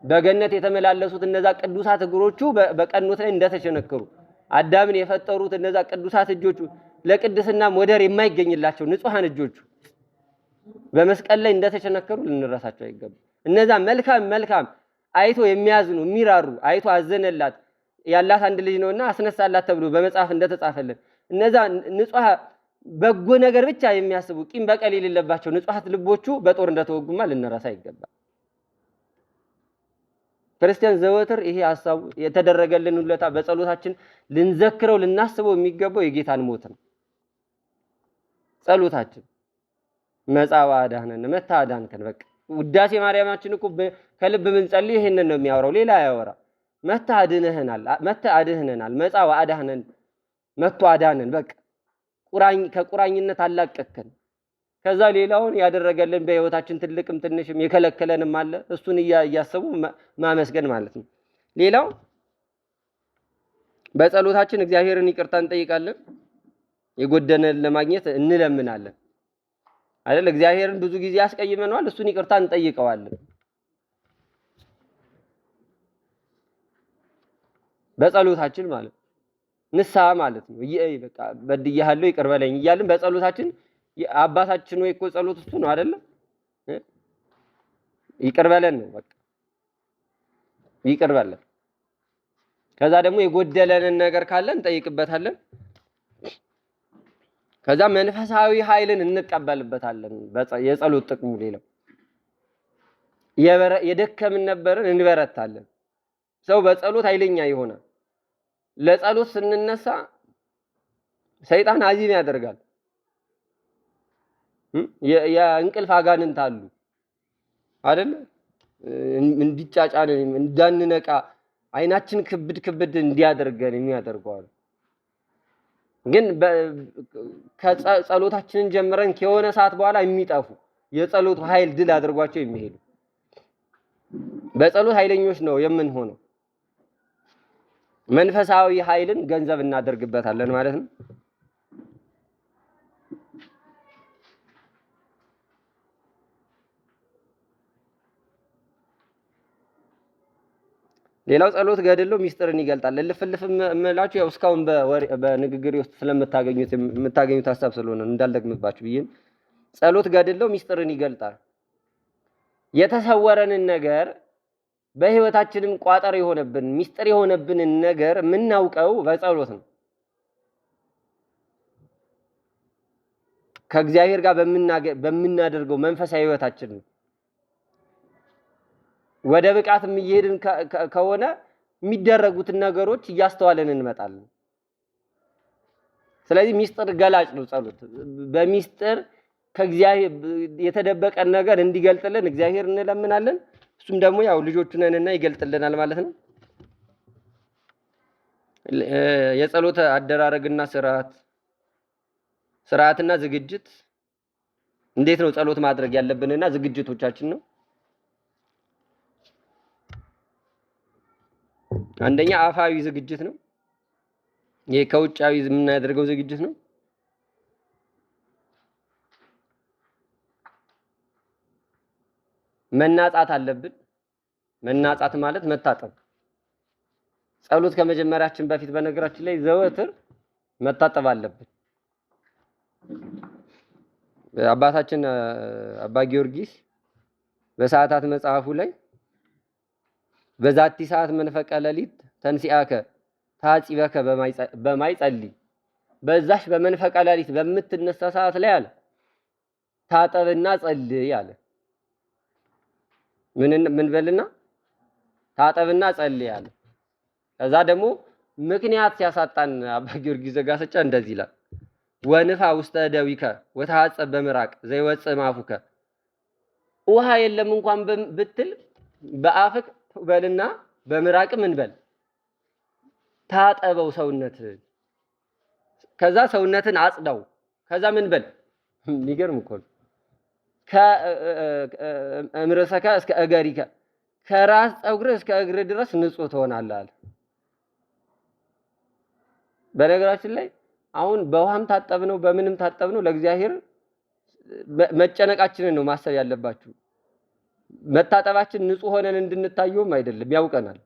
በገነት የተመላለሱት እነዛ ቅዱሳት እግሮቹ በቀኖት ላይ እንደተቸነከሩ አዳምን የፈጠሩት እነዛ ቅዱሳት እጆቹ ለቅድስና ሞደር የማይገኝላቸው ንጹሃን እጆቹ በመስቀል ላይ እንደተቸነከሩ ልንረሳቸው አይገባም። እነዛ መልካም አይቶ የሚያዝኑ የሚራሩ አይቶ አዘነላት ያላት አንድ ልጅ ነውና አስነሳላት ተብሎ በመጽሐፍ እንደተጻፈልን እነዛ ንጹሃ በጎ ነገር ብቻ የሚያስቡ ቂም በቀል የሌለባቸው ንጹሃት ልቦቹ በጦር እንደተወጉማ ልንረሳ አይገባም። ክርስቲያን ዘወትር ይሄ ሐሳቡ የተደረገልን ውለታ በጸሎታችን ልንዘክረው ልናስበው የሚገባው የጌታን ሞት ነው። ጸሎታችን መጻዋ አዳህነን መታ አዳንከን። በቃ ውዳሴ ማርያማችን እኮ ከልብ ምን ጸልይ ይሄንን ነው የሚያወራው፣ ሌላ ያወራ። መታ አድህነናል፣ መጻዋ አዳህነን፣ መቶ አዳነን። በቃ ከቁራኝነት አላቀከን። ከዛ ሌላውን ያደረገልን በህይወታችን ትልቅም ትንሽም የከለከለንም አለ። እሱን እያሰቡ ማመስገን ማለት ነው። ሌላው በጸሎታችን እግዚአብሔርን ይቅርታ እንጠይቃለን፣ የጎደነን ለማግኘት እንለምናለን አይደል? እግዚአብሔርን ብዙ ጊዜ ያስቀይመናል፣ እሱን ይቅርታ እንጠይቀዋለን። በጸሎታችን ማለት ንስሐ ማለት ነው። በቃ በድያለሁ ይቅር በለኝ እያልን በጸሎታችን አባታችን ወይ እኮ ጸሎት እሱ ነው አይደለ? ይቅር በለን ነው በቃ ይቅር በለን። ከዛ ደግሞ የጎደለንን ነገር ካለ እንጠይቅበታለን። ከዛ መንፈሳዊ ኃይልን እንቀበልበታለን። የጸሎት ጥቅሙ ሌላው የደከምን ነበርን እንበረታለን። ሰው በጸሎት ኃይለኛ ይሆናል። ለጸሎት ስንነሳ ሰይጣን አዚም ያደርጋል። የእንቅልፍ አጋንንት አሉ አይደል? እንዲጫጫንን እንዳንነቃ አይናችን ክብድ እንዲያደርገን የሚያደርገዋል። ግን ከጸሎታችንን ጀምረን ከሆነ ሰዓት በኋላ የሚጠፉ የጸሎቱ ኃይል ድል አድርጓቸው የሚሄዱ በጸሎት ኃይለኞች ነው የምንሆነው። መንፈሳዊ ኃይልን ገንዘብ እናደርግበታለን ማለት ነው። ሌላው ጸሎት ገድለው ሚስጥርን ይገልጣል። ልፍልፍ እምላችሁ ያው እስካሁን በንግግሬ ውስጥ የምታገኙት ሐሳብ ስለሆነ እንዳልደግምባችሁ ብዬ ጸሎት ገድለው ሚስጥርን ይገልጣል። የተሰወረንን ነገር በህይወታችንም ቋጠር የሆነብን ሚስጥር የሆነብንን ነገር የምናውቀው በጸሎት ነው። ከእግዚአብሔር ጋር በምናደርገው መንፈሳዊ ህይወታችን ነው። ወደ ብቃት የሚሄድን ከሆነ የሚደረጉትን ነገሮች እያስተዋለን እንመጣለን። ስለዚህ ሚስጥር ገላጭ ነው ጸሎት። በሚስጥር ከእግዚአብሔር የተደበቀን ነገር እንዲገልጥልን እግዚአብሔር እንለምናለን። እሱም ደግሞ ያው ልጆቹ ነንና ይገልጥልናል ማለት ነው። የጸሎት አደራረግና ስርዓትና ዝግጅት እንዴት ነው ጸሎት ማድረግ ያለብንና ዝግጅቶቻችን ነው። አንደኛ አፋዊ ዝግጅት ነው። ይሄ ከውጫዊ የምናደርገው ዝግጅት ነው። መናጻት አለብን። መናጻት ማለት መታጠብ። ጸሎት ከመጀመሪያችን በፊት በነገራችን ላይ ዘወትር መታጠብ አለብን። አባታችን አባ ጊዮርጊስ በሰዓታት መጽሐፉ ላይ በዛቲ ሰዓት መንፈቀ ሌሊት ተንሲአከ ታጺበከ በማይጸልይ በዛሽ በመንፈቀ ሌሊት በምትነሳ ሰዓት ላይ አለ ታጠብና ጸልይ አለ። ምን በልና ታጠብና ጸልይ አለ። ከዛ ደግሞ ምክንያት ሲያሳጣን አባ ጊዮርጊስ ዘጋስጫ እንደዚህ ይላል ወንፋ ውስተ ደዊከ ወተሐጸብ በምራቅ ዘይወጽእ ማፉከ ውሃ የለም እንኳን ብትል በአፍክ በልና በምራቅ ምን በል ታጠበው ሰውነት። ከዛ ሰውነትን አጽዳው። ከዛ ምን በል የሚገርም እኮ ነው። ከእምርሰከ እስከ እገሪከ ከራስ ፀጉርህ እስከ እግር ድረስ ንጹህ ትሆናለህ አለ። በነገራችን ላይ አሁን በውሃም ታጠብነው በምንም ታጠብነው ለእግዚአብሔር መጨነቃችንን ነው ማሰብ ያለባችሁ። መታጠባችን ንጹህ ሆነን እንድንታየውም አይደለም፣ ያውቀናል።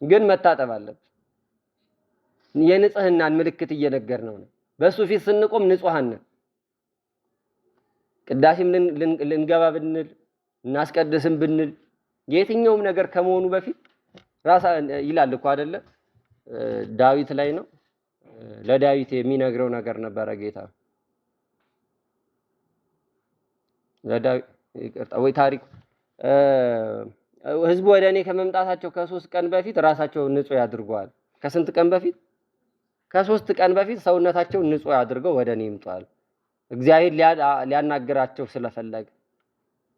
ግን መታጠብ አለብን። የንጽህናን ምልክት እየነገርነው ነው። በሱ ፊት ስንቆም ንጹሃን ነን። ቅዳሴም ልንገባ ብንል እናስቀድስም ብንል የትኛውም ነገር ከመሆኑ በፊት ራሳ ይላል እኮ አይደለ? ዳዊት ላይ ነው ለዳዊት የሚነግረው ነገር ነበረ ጌታ ለዳዊት ወይ ታሪክ ህዝቡ ወደ እኔ ከመምጣታቸው ከ3 ቀን በፊት ራሳቸውን ንጹህ ያድርጓል። ከስንት ቀን በፊት? ከ3 ቀን በፊት ሰውነታቸውን ንጹህ ያድርገው ወደ እኔ ይምጣል። እግዚአብሔር ሊያናግራቸው ስለፈለገ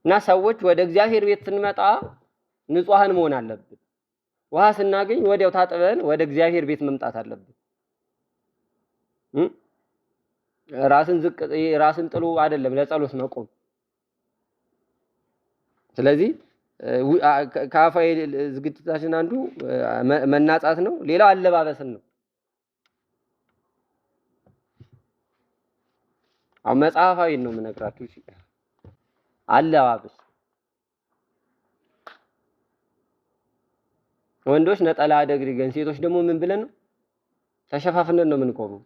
እና ሰዎች ወደ እግዚአብሔር ቤት ስንመጣ ንጹሃን መሆን አለብን። ውሃ ስናገኝ ወዲያው ታጥበን ወደ እግዚአብሔር ቤት መምጣት አለብን። ራስን ጥሎ አይደለም ለጸሎት መቆም። ስለዚህ ከአፋዊ ዝግጅታችን አንዱ መናጻት ነው። ሌላው አለባበስን ነው። አሁን መጽሐፋዊ ነው የምነግራችሁ። እሺ አለባበስ ወንዶች ነጠላ አደግሪገን፣ ሴቶች ደግሞ ምን ብለን ነው ተሸፋፍነን ነው የምንቆመው።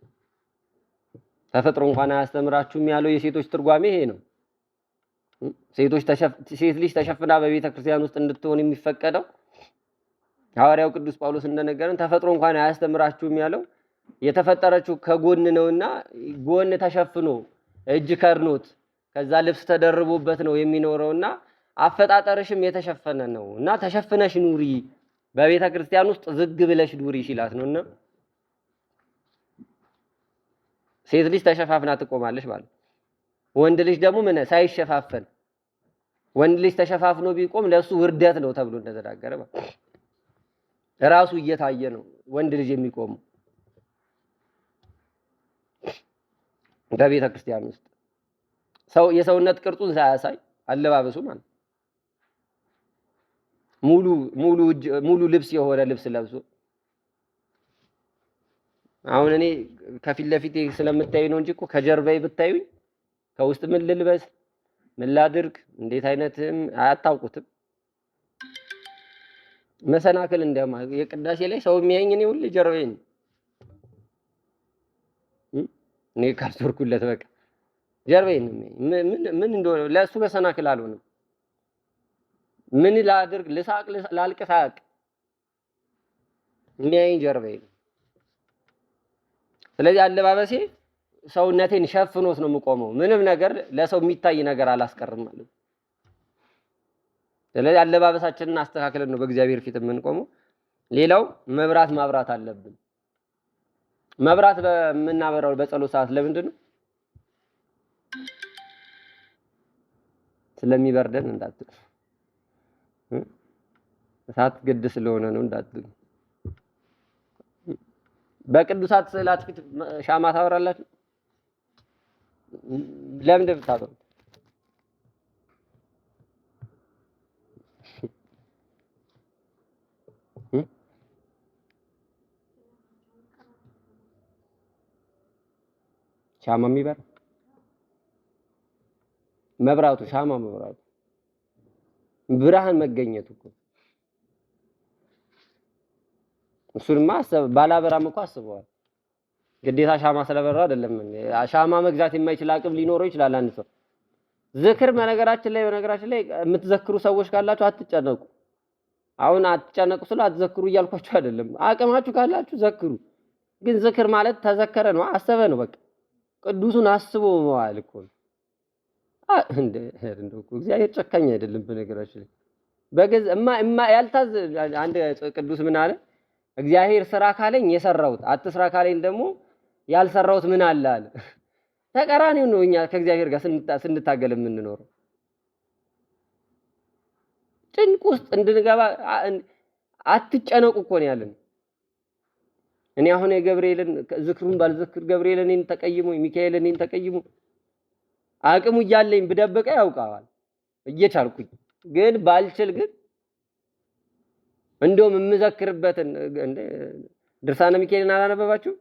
ተፈጥሮ እንኳን አያስተምራችሁም ያለው የሴቶች ትርጓሜ ይሄ ነው። ሴት ልጅ ተሸፍና በቤተ ክርስቲያን ውስጥ እንድትሆን የሚፈቀደው ሐዋርያው ቅዱስ ጳውሎስ እንደነገረን ተፈጥሮ እንኳን አያስተምራችሁም ያለው የተፈጠረችው ከጎን ነውና ጎን ተሸፍኖ እጅ ከርኖት ከዛ ልብስ ተደርቦበት ነው የሚኖረውና አፈጣጠርሽም የተሸፈነ ነው እና ተሸፍነሽ ኑሪ በቤተ ክርስቲያን ውስጥ ዝግ ብለሽ ኑሪ ሲላት ነውና ሴት ልጅ ተሸፋፍና ትቆማለች ማለት። ወንድ ልጅ ደግሞ ምን ሳይሸፋፈን ወንድ ልጅ ተሸፋፍኖ ቢቆም ለሱ ውርደት ነው ተብሎ እንደተናገረ ማለት ራሱ እየታየ ነው ወንድ ልጅ የሚቆመው በቤተ ክርስቲያን ውስጥ ሰው የሰውነት ቅርጹን ሳያሳይ አለባበሱ ማለት ሙሉ ልብስ የሆነ ልብስ ለብሶ አሁን እኔ ከፊት ለፊቴ ስለምታዩ ነው እንጂ እኮ ከጀርባዬ ብታዩኝ ከውስጥ ምን ልልበስ ምን ላድርግ እንዴት አይነትም አያታውቁትም። መሰናክል እንደማ የቅዳሴ ላይ ሰው የሚያየኝ እኔ ሁሉ ጀርባዬን እኔ ካልተወርኩለት በቃ ጀርባዬን ምን እንደሆነ ለሱ መሰናክል አልሆነም። ምን ላድርግ ልሳቅ ላልቅሳቅ የሚያየኝ ጀርባዬን። ስለዚህ አለባበሴ ሰውነቴን ሸፍኖት ነው የምቆመው። ምንም ነገር ለሰው የሚታይ ነገር አላስቀርም ማለት። ስለዚህ አለባበሳችንን አስተካክለን ነው በእግዚአብሔር ፊት የምንቆመው። ሌላው መብራት ማብራት አለብን። መብራት በምናበራው በጸሎት ሰዓት ለምንድን ነው? ስለሚበርደን እንዳትሉ፣ እሳት ግድ ስለሆነ ነው እንዳትሉ። በቅዱሳት ስዕላት ፊት ሻማ ታበራላችሁ? ለምን ደብታው? ሻማ የሚበር መብራቱ ሻማ መብራቱ ብርሃን መገኘቱ እኮ እሱንማ ባላበራም እኮ አስበዋል። ግዴታ ሻማ ስለበራ አይደለም። ሻማ መግዛት የማይችል አቅም ሊኖረው ይችላል አንድ ሰው። ዝክር በነገራችን ላይ የምትዘክሩ ሰዎች ካላችሁ አትጨነቁ። አሁን አትጨነቁ ስለ አትዘክሩ እያልኳችሁ አይደለም። አቅማችሁ ካላችሁ ዘክሩ። ግን ዝክር ማለት ተዘከረ ነው፣ አሰበ ነው። በቃ ቅዱሱን አስቦ መዋል እኮ ነው። እንደው እግዚአብሔር ጨካኝ አይደለም በነገራችን ላይ። በገዛ ያልታዘ አንድ ቅዱስ ምን አለ? እግዚአብሔር ስራ ካለኝ የሰራሁት አትስራ ካለኝ ደግሞ ያልሰራሁት ምን አለ አለ። ተቀራኒው ነው። እኛ ከእግዚአብሔር ጋር ስንታገል የምንኖረው ጭንቅ ውስጥ እንድንገባ አትጨነቁ እኮ ነው ያለን። እኔ አሁን የገብርኤልን ዝክሩን ባልዘክር ገብርኤልን እኔን ተቀይሞ ሚካኤልን እኔን ተቀይሞ አቅሙ እያለኝ ብደበቀ ያውቃዋል እየቻልኩኝ። ግን ባልችል ግን እንደውም የምዘክርበትን ድርሳነ ሚካኤልን አላነበባችሁ?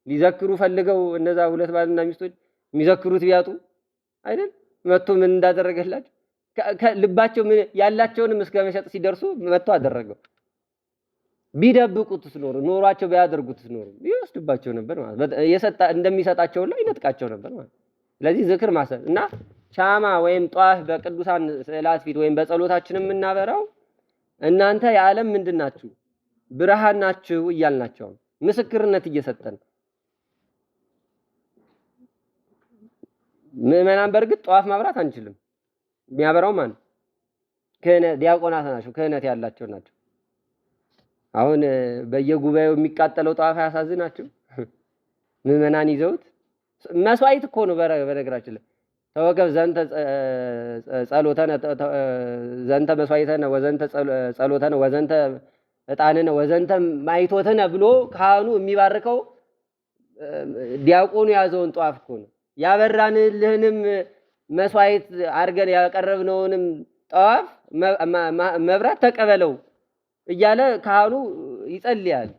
ሊዘክሩ ፈልገው እነዛ ሁለት ባልና ሚስቶች የሚዘክሩት ቢያጡ አይደል መጥቶ ምን እንዳደረገላቸው ልባቸው ምን ያላቸውንም እስከ መሸጥ ሲደርሱ መጥቶ አደረገው። ቢደብቁት ኖሯቸው ቢያደርጉት ይወስድባቸው ነበር ማለት እንደሚሰጣቸው ላይ ይነጥቃቸው ነበር ማለት። ስለዚህ ዝክር ማሰብ እና ሻማ ወይም ጧፍ በቅዱሳን ስዕላት ፊት ወይም በጸሎታችን የምናበራው እናንተ የዓለም ምንድን ናችሁ? ብርሃን ናችሁ እያልናቸው ምስክርነት እየሰጠን ምዕመናን። በእርግጥ ጧፍ ማብራት አንችልም። የሚያበራው ማን? ክህነት ዲያቆናት ናቸው፣ ክህነት ያላቸው ናቸው። አሁን በየጉባኤው የሚቃጠለው ጧፍ አያሳዝናችሁ? ምዕመናን ይዘውት መስዋዕት እኮ ነው። በነገራችን ላይ ተወከፍ ዘንተ ጸሎተነ ዘንተ መስዋዕተነ ወዘንተ ጸሎተነ ወዘንተ ዕጣንነ ወዘንተ ማይቶተነ ብሎ ካህኑ የሚባርከው ዲያቆኑ ያዘውን ጧፍ እኮ ነው። ያበራንልህንም መስዋዕት አድርገን ያቀረብነውንም ጧፍ መብራት ተቀበለው እያለ ካህኑ ይጸልያል።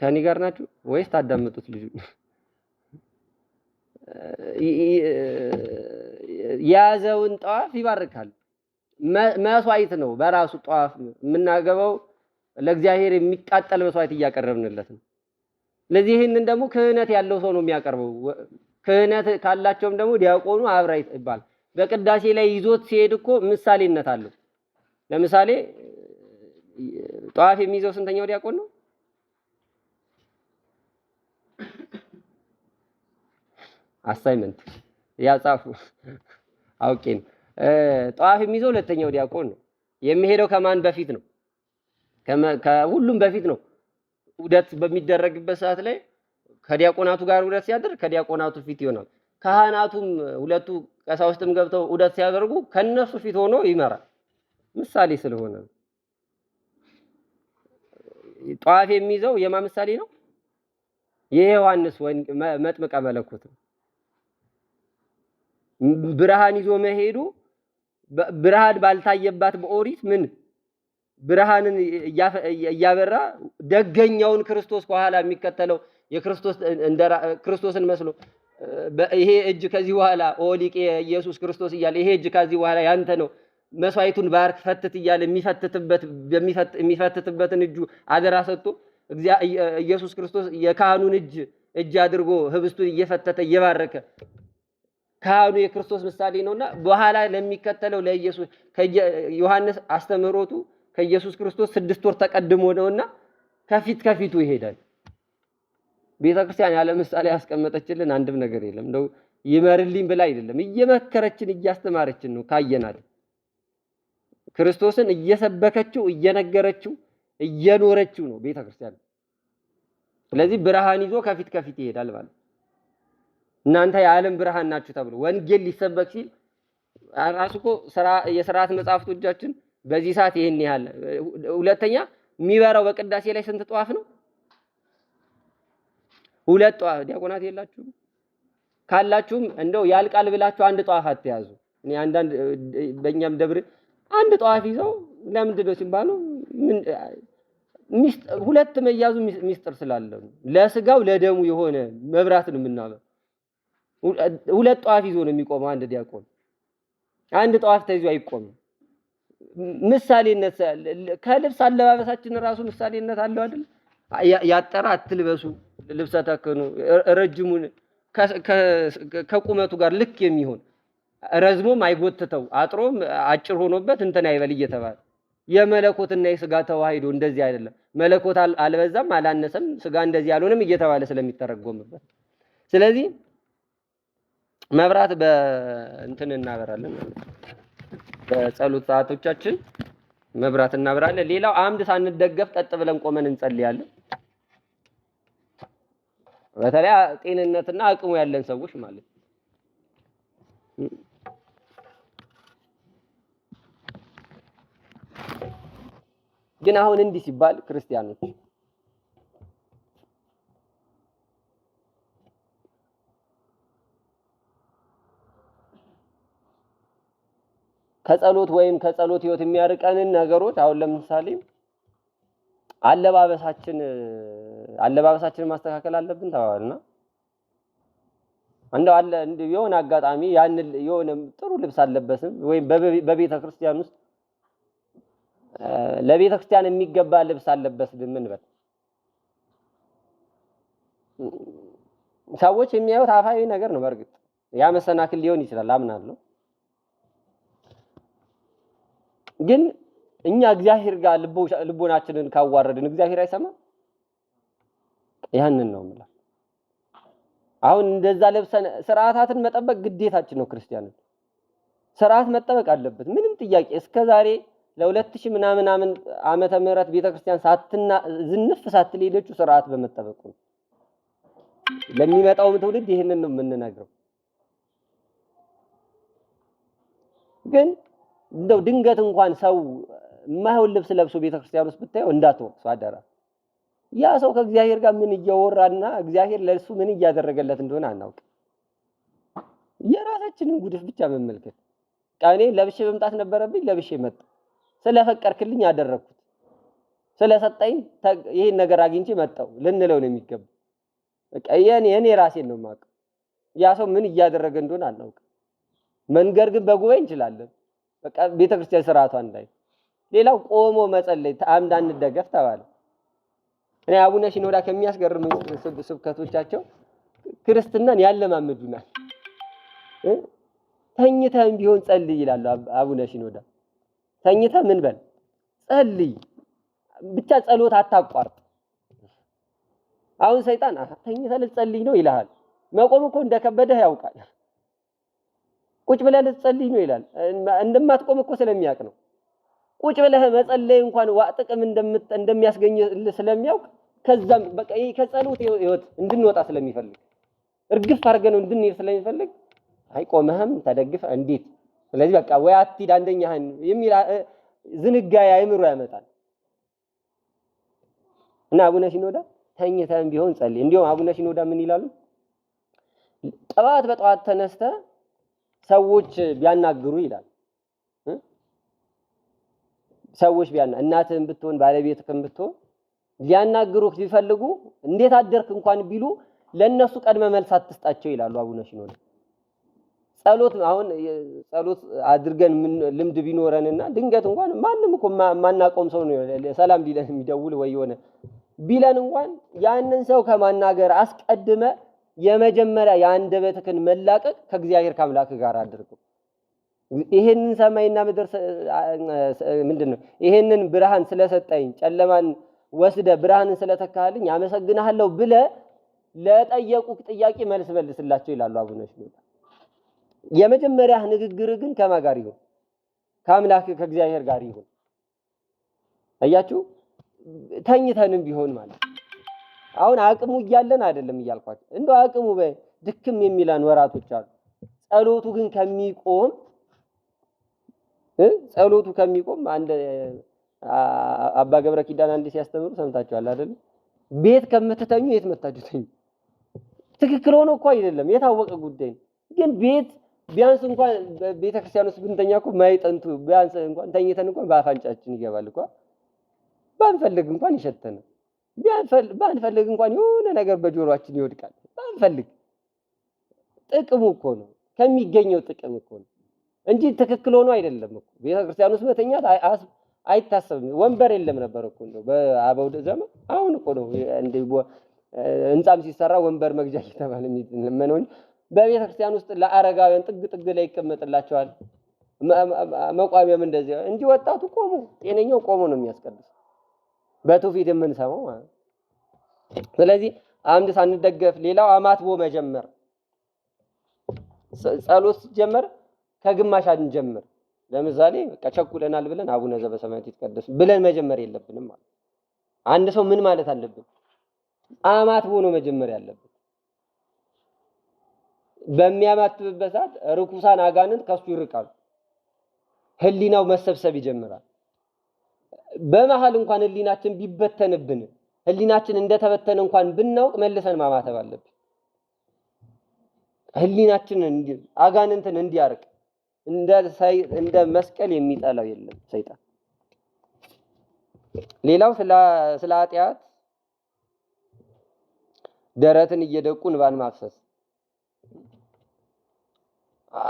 ከኔ ጋር ናችሁ ወይስ ታዳምጡት? ልጁ ያዘውን ጧፍ ይባርካል። መስዋዕት ነው በራሱ ጧፍ የምናገባው ለእግዚአብሔር የሚቃጠል መስዋዕት እያቀረብንለት ነው። ስለዚህ ይህንን ደግሞ ክህነት ያለው ሰው ነው የሚያቀርበው። ክህነት ካላቸውም ደግሞ ዲያቆኑ አብራ ይባል። በቅዳሴ ላይ ይዞት ሲሄድ እኮ ምሳሌነት አለው። ለምሳሌ ጧፍ የሚይዘው ስንተኛው ዲያቆን ነው? አሳይመንት ያጻፉ አውቄ ነው። ጧፍ የሚይዘው ሁለተኛው ዲያቆን ነው። የሚሄደው ከማን በፊት ነው? ከሁሉም በፊት ነው። ዑደት በሚደረግበት ሰዓት ላይ ከዲያቆናቱ ጋር ዑደት ሲያደርግ ከዲያቆናቱ ፊት ይሆናል። ካህናቱም ሁለቱ ቀሳውስትም ገብተው ዑደት ሲያደርጉ ከነሱ ፊት ሆኖ ይመራል። ምሳሌ ስለሆነ ጧፍ የሚይዘው የማ ምሳሌ ነው? የዮሐንስ ወይ መጥምቀ መለኮት ነው። ብርሃን ይዞ መሄዱ ብርሃን ባልታየባት በኦሪት ምን ብርሃንን እያበራ ደገኛውን ክርስቶስ ከኋላ የሚከተለው የክርስቶስ ክርስቶስን መስሎ ይሄ እጅ ከዚህ በኋላ ኦሊቄ ኢየሱስ ክርስቶስ እያለ ይሄ እጅ ከዚህ በኋላ ያንተ ነው መስዋዕቱን ባርክ ፈትት እያለ የሚፈትትበትን እጁ አደራ ሰጥቶ ኢየሱስ ክርስቶስ የካህኑን እጅ አድርጎ ህብስቱን እየፈተተ እየባረከ ካህኑ የክርስቶስ ምሳሌ ነውና በኋላ ለሚከተለው ለኢየሱስ ከዮሐንስ አስተምህሮቱ ከኢየሱስ ክርስቶስ 6 ወር ተቀድሞ ነውና ከፊቱ ይሄዳል። ቤተክርስቲያን ያለ ምሳሌ ያስቀመጠችልን አንድም ነገር የለም። እንደው ይመርልኝ ብላ አይደለም፣ እየመከረችን እያስተማረችን ነው። ካየናል ክርስቶስን እየሰበከችው እየነገረችው እየኖረችው ነው ቤተክርስቲያን። ስለዚህ ብርሃን ይዞ ከፊት ይሄዳል ማለት እናንተ የዓለም ብርሃን ናችሁ ተብሎ ወንጌል ሊሰበክ ሲል ራሱ እኮ የሥርዓት መጻሕፍቶቻችን በዚህ ሰዓት ይሄን ያህል። ሁለተኛ የሚበራው በቅዳሴ ላይ ስንት ጧፍ ነው? 2 ጧፍ። ዲያቆናት የላችሁም? ካላችሁም እንደው ያልቃል ብላችሁ አንድ ጧፍ አትያዙ። እኔ አንዳንድ በእኛም ደብር አንድ ጧፍ ይዘው ለምንድን ነው ሲባሉ ሁለት መያዙ ሚስጥር ስላለው ለስጋው ለደሙ የሆነ መብራት ነው የምናበው። 2 ጧፍ ይዞ ነው የሚቆመው አንድ ዲያቆን። አንድ ጧፍ ተይዞ አይቆምም። ምሳሌነት ከልብስ አለባበሳችን ራሱ ምሳሌነት አለው አይደል? ያጠረ አትልበሱ፣ ልብሰ ተክህኑ ረጅሙን ከቁመቱ ጋር ልክ የሚሆን ረዝሞም አይጎትተው አጥሮም አጭር ሆኖበት እንትን አይበል እየተባለ የመለኮትና የስጋ ተዋሂዶ እንደዚህ አይደለም። መለኮት አልበዛም አላነሰም፣ ስጋ እንደዚህ አልሆነም እየተባለ ስለሚተረጎምበት ስለዚህ መብራት በእንትን እናበራለን ማለት ነው። በጸሎት ሰዓቶቻችን መብራት እናበራለን። ሌላው አምድ ሳንደገፍ ቀጥ ብለን ቆመን እንጸልያለን። በተለይ ጤንነትና አቅሙ ያለን ሰዎች ማለት ግን አሁን እንዲህ ሲባል ክርስቲያኖች ከጸሎት ወይም ከጸሎት ህይወት የሚያርቀንን ነገሮች አሁን ለምሳሌ አለባበሳችን ማስተካከል አለብን ተባባልና እንደው አለ እንደው የሆነ አጋጣሚ ያን የሆነ ጥሩ ልብስ አለበስም ወይም በቤተ ክርስቲያን ውስጥ ለቤተ ክርስቲያን የሚገባ ልብስ አለበስም ምን በል ሰዎች የሚያዩት አፋዊ ነገር ነው። በርግጥ ያ መሰናክል ሊሆን ይችላል አምናለሁ። ግን እኛ እግዚአብሔር ጋር ልቦናችንን ካዋረድን እግዚአብሔር አይሰማም። ያንን ነው ማለት አሁን እንደዛ ለብሰን ስርዓታትን መጠበቅ ግዴታችን ነው። ክርስቲያንን ስርዓት መጠበቅ አለበት ምንም ጥያቄ። እስከዛሬ ለ2000 ምናምን ዓመተ ምህረት ቤተክርስቲያን ዝንፍ ሳትል ሄደችው ስርዓት በመጠበቁ ነው። ለሚመጣው ትውልድ ይሄንን ነው የምንነግረው። ግን እንደው ድንገት እንኳን ሰው የማይሆን ልብስ ለብሶ ቤተክርስቲያን ውስጥ ብታየው እንዳትወቅሱ አደራ። ያ ሰው ከእግዚአብሔር ጋር ምን እያወራና እግዚአብሔር ለሱ ምን እያደረገለት እንደሆነ አናውቅ። የራሳችንን ጉድፍ ብቻ መመልከት። ቃኔ ለብሼ መምጣት ነበረብኝ፣ ለብሼ መጣ። ስለፈቀርክልኝ ያደረኩት ስለሰጠኝ ይሄን ነገር አግኝቼ መጣው ልንለው ነው የሚገባው። በቃ የኔ ራሴን ነው የማውቀው። ያ ሰው ምን እያደረገ እንደሆነ አናውቅ። መንገር ግን በጉባኤ እንችላለን። በቃ ቤተክርስቲያን ስርዓቷን ላይ ሌላው ቆሞ መጸለይ አምድ አንደገፍ ተባለ። እኔ አቡነ ሽኖዳ ከሚያስገርም ስብከቶቻቸው ክርስትናን ያለማምዱናል። ተኝተህም ቢሆን ጸልይ ይላሉ አቡነ ሽኖዳ። ተኝተህ ምን በል ጸልይ፣ ብቻ ጸሎት አታቋርጥ። አሁን ሰይጣን ተኝተህ ልትጸልይ ነው ይልሃል። መቆም እኮ እንደከበደህ ያውቃል። ቁጭ ብለህ ልትጸልይ ነው ይላል። እንደማትቆም እኮ ስለሚያውቅ ነው። ቁጭ ብለህ መጸለይ እንኳን ጥቅም እንደሚያስገኝ ስለሚያውቅ ከዛም በቃ ይሄ ከጸሎት ህይወት እንድንወጣ ስለሚፈልግ እርግፍ አድርገን እንድንሄድ ስለሚፈልግ አይቆመህም ተደግፈ እንዴት ስለዚህ በቃ ወይ አትሂድ አንደኛህን የሚል ዝንጋያ አይምሮ ያመጣል። እና አቡነ ሽኖዳ ተኝተህም ቢሆን ጸልይ። እንዲያውም አቡነ ሽኖዳ ምን ይላሉ? በጠዋት ተነስተህ ሰዎች ቢያናግሩ ይላል ሰዎች እናትህም ብትሆን ባለቤትህም ብትሆን ሊያናግሩህ ቢፈልጉ እንዴት አደርክ እንኳን ቢሉ ለነሱ ቀድመ መልስ አትስጣቸው ይላሉ አቡነ ሽኖዳ። ጸሎት አድርገን ልምድ ቢኖረንና ድንገት እንኳን ማንም እኮ ማናቆም ሰው ነው ሰላም ሊለን የሚደውል ወይ ሆነ ቢለን እንኳን ያንን ሰው ከማናገር አስቀድመ የመጀመሪያ የአንደበትህን መላቀቅ ከእግዚአብሔር ከአምላክ ጋር አድርገው። ይሄንን ሰማይና ምድር ምንድነው ይሄንን ብርሃን ስለሰጠኝ ጨለማን ወስደ ብርሃንን ስለተካልኝ አመሰግናለሁ ብለ ለጠየቁክ ጥያቄ መልስ መልስላቸው ይላሉ አቡነ ሽኖዳ። የመጀመሪያ ንግግር ግን ከማን ጋር ይሁን? ከአምላክ ከእግዚአብሔር ጋር ይሁን። አያችሁ ተኝተንም ቢሆን ማለት አሁን አቅሙ እያለን አይደለም እያልኳችሁ እንደው አቅሙ በድክም የሚላን ወራቶች አሉ። ጸሎቱ ከሚቆም አንድ አባ ገብረ ኪዳን አንድ ሲያስተምሩ ሰምታችኋል አይደል? ቤት ከምትተኙ የት መታችሁ ተኙ። ትክክል ሆኖ እኮ አይደለም የታወቀ ጉዳይ ግን ቤት ቢያንስ እንኳን ቤተክርስቲያን ውስጥ ብንተኛ እኮ ማይጠንቱ ቢያንስ እንኳን ተኝተን እንኳን በአፋንጫችን ይገባል እኮ ባንፈልግ እንኳን ይሸተናል። ባንፈልግ እንኳን የሆነ ነገር በጆሮአችን ይወድቃል። ባንፈልግ ጥቅሙ እኮ ነው ከሚገኘው ጥቅም እኮ ነው። እንጂ ትክክል ሆኖ አይደለም እኮ ቤተክርስቲያን ውስጥ መተኛት አይታሰብም። ወንበር የለም ነበር እኮ ነው በአበው ዘመን። አሁን እኮ ነው እንደ ህንጻም ሲሰራ ወንበር መግዣ እየተባለ የሚመነው እንጂ በቤተክርስቲያን ውስጥ ለአረጋውያን ጥግ ጥግ ላይ ይቀመጥላቸዋል። መቋሚያም እንደዚህ እንጂ ወጣቱ ቆሞ ጤነኛው ቆሞ ነው የሚያስቀድስ በትውፊት የምንሰማው ማለት። ስለዚህ አምድ ሳንደገፍ ሌላው አማትቦ መጀመር። ጸሎት ሲጀመር ከግማሽ አንጀምር። ለምሳሌ በቃ ቸኩለናል ብለን አቡነ ዘበሰማያት ይትቀደስ ብለን መጀመር የለብንም ማለት። አንድ ሰው ምን ማለት አለበት? አማትቦ ነው መጀመር ያለበት። በሚያማትብበት ሰዓት ርኩሳን አጋንንት ከሱ ይርቃሉ። ህሊናው መሰብሰብ ይጀምራል። በመሃል እንኳን ህሊናችን ቢበተንብን ህሊናችን እንደተበተነ እንኳን ብናውቅ መልሰን ማማተብ አለብን። ህሊናችንን አጋንንትን እንዲያርቅ እንደ መስቀል የሚጠላው የለም ሰይጣን። ሌላው ስለ ኃጢአት ደረትን እየደቁ እንባን ማፍሰስ።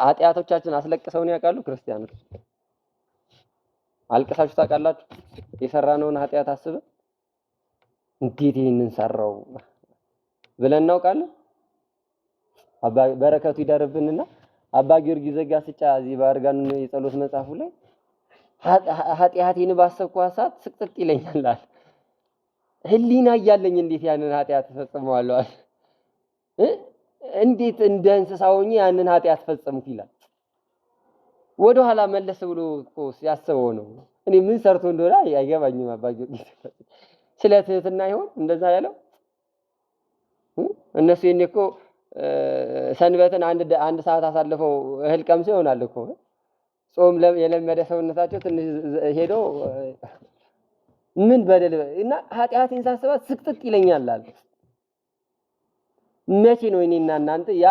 ኃጢአቶቻችን አስለቅሰውን ያውቃሉ? ክርስቲያኖች አልቅሳችሁ ታውቃላችሁ? የሰራነውን ኃጢአት አስበን እንዴት ይሄንን ሰራው ብለን እናውቃለን? አባ በረከቱ ይደርብንና አባ ጊዮርጊስ ዘጋስጫ እዚህ በአርጋኑ የጸሎት መጽሐፉ ላይ ኃጢአቴን ባሰብኳት ሰዓት ስቅጥጥ ይለኛል አለ። ህሊና እያለኝ እንዴት ያንን ኃጢአት ፈጽመዋለሁ? እንዴት እንደ እንስሳ ሆኜ ያንን ኃጢአት ፈጸምኩ ይላል። ወደ ኋላ መለስ ብሎ እኮ ሲያስበው ነው። እኔ ምን ሰርቶ እንደሆነ አይገባኝም። አባ ጊዮርጊስ ስለ ትህትና ይሆን እንደዛ ያለው? እነሱ የኔ እኮ ሰንበትን አንድ ሰዓት አሳልፈው እህል ቀምሰው ይሆናል እኮ ጾም የለመደ ሰውነታቸው ትንሽ ሄዶ ምን በደል እና ኃጢአቴን ሳስባት ስቅጥጥ ይለኛል አለ። መቼ ነው እኔና እናንተ ያ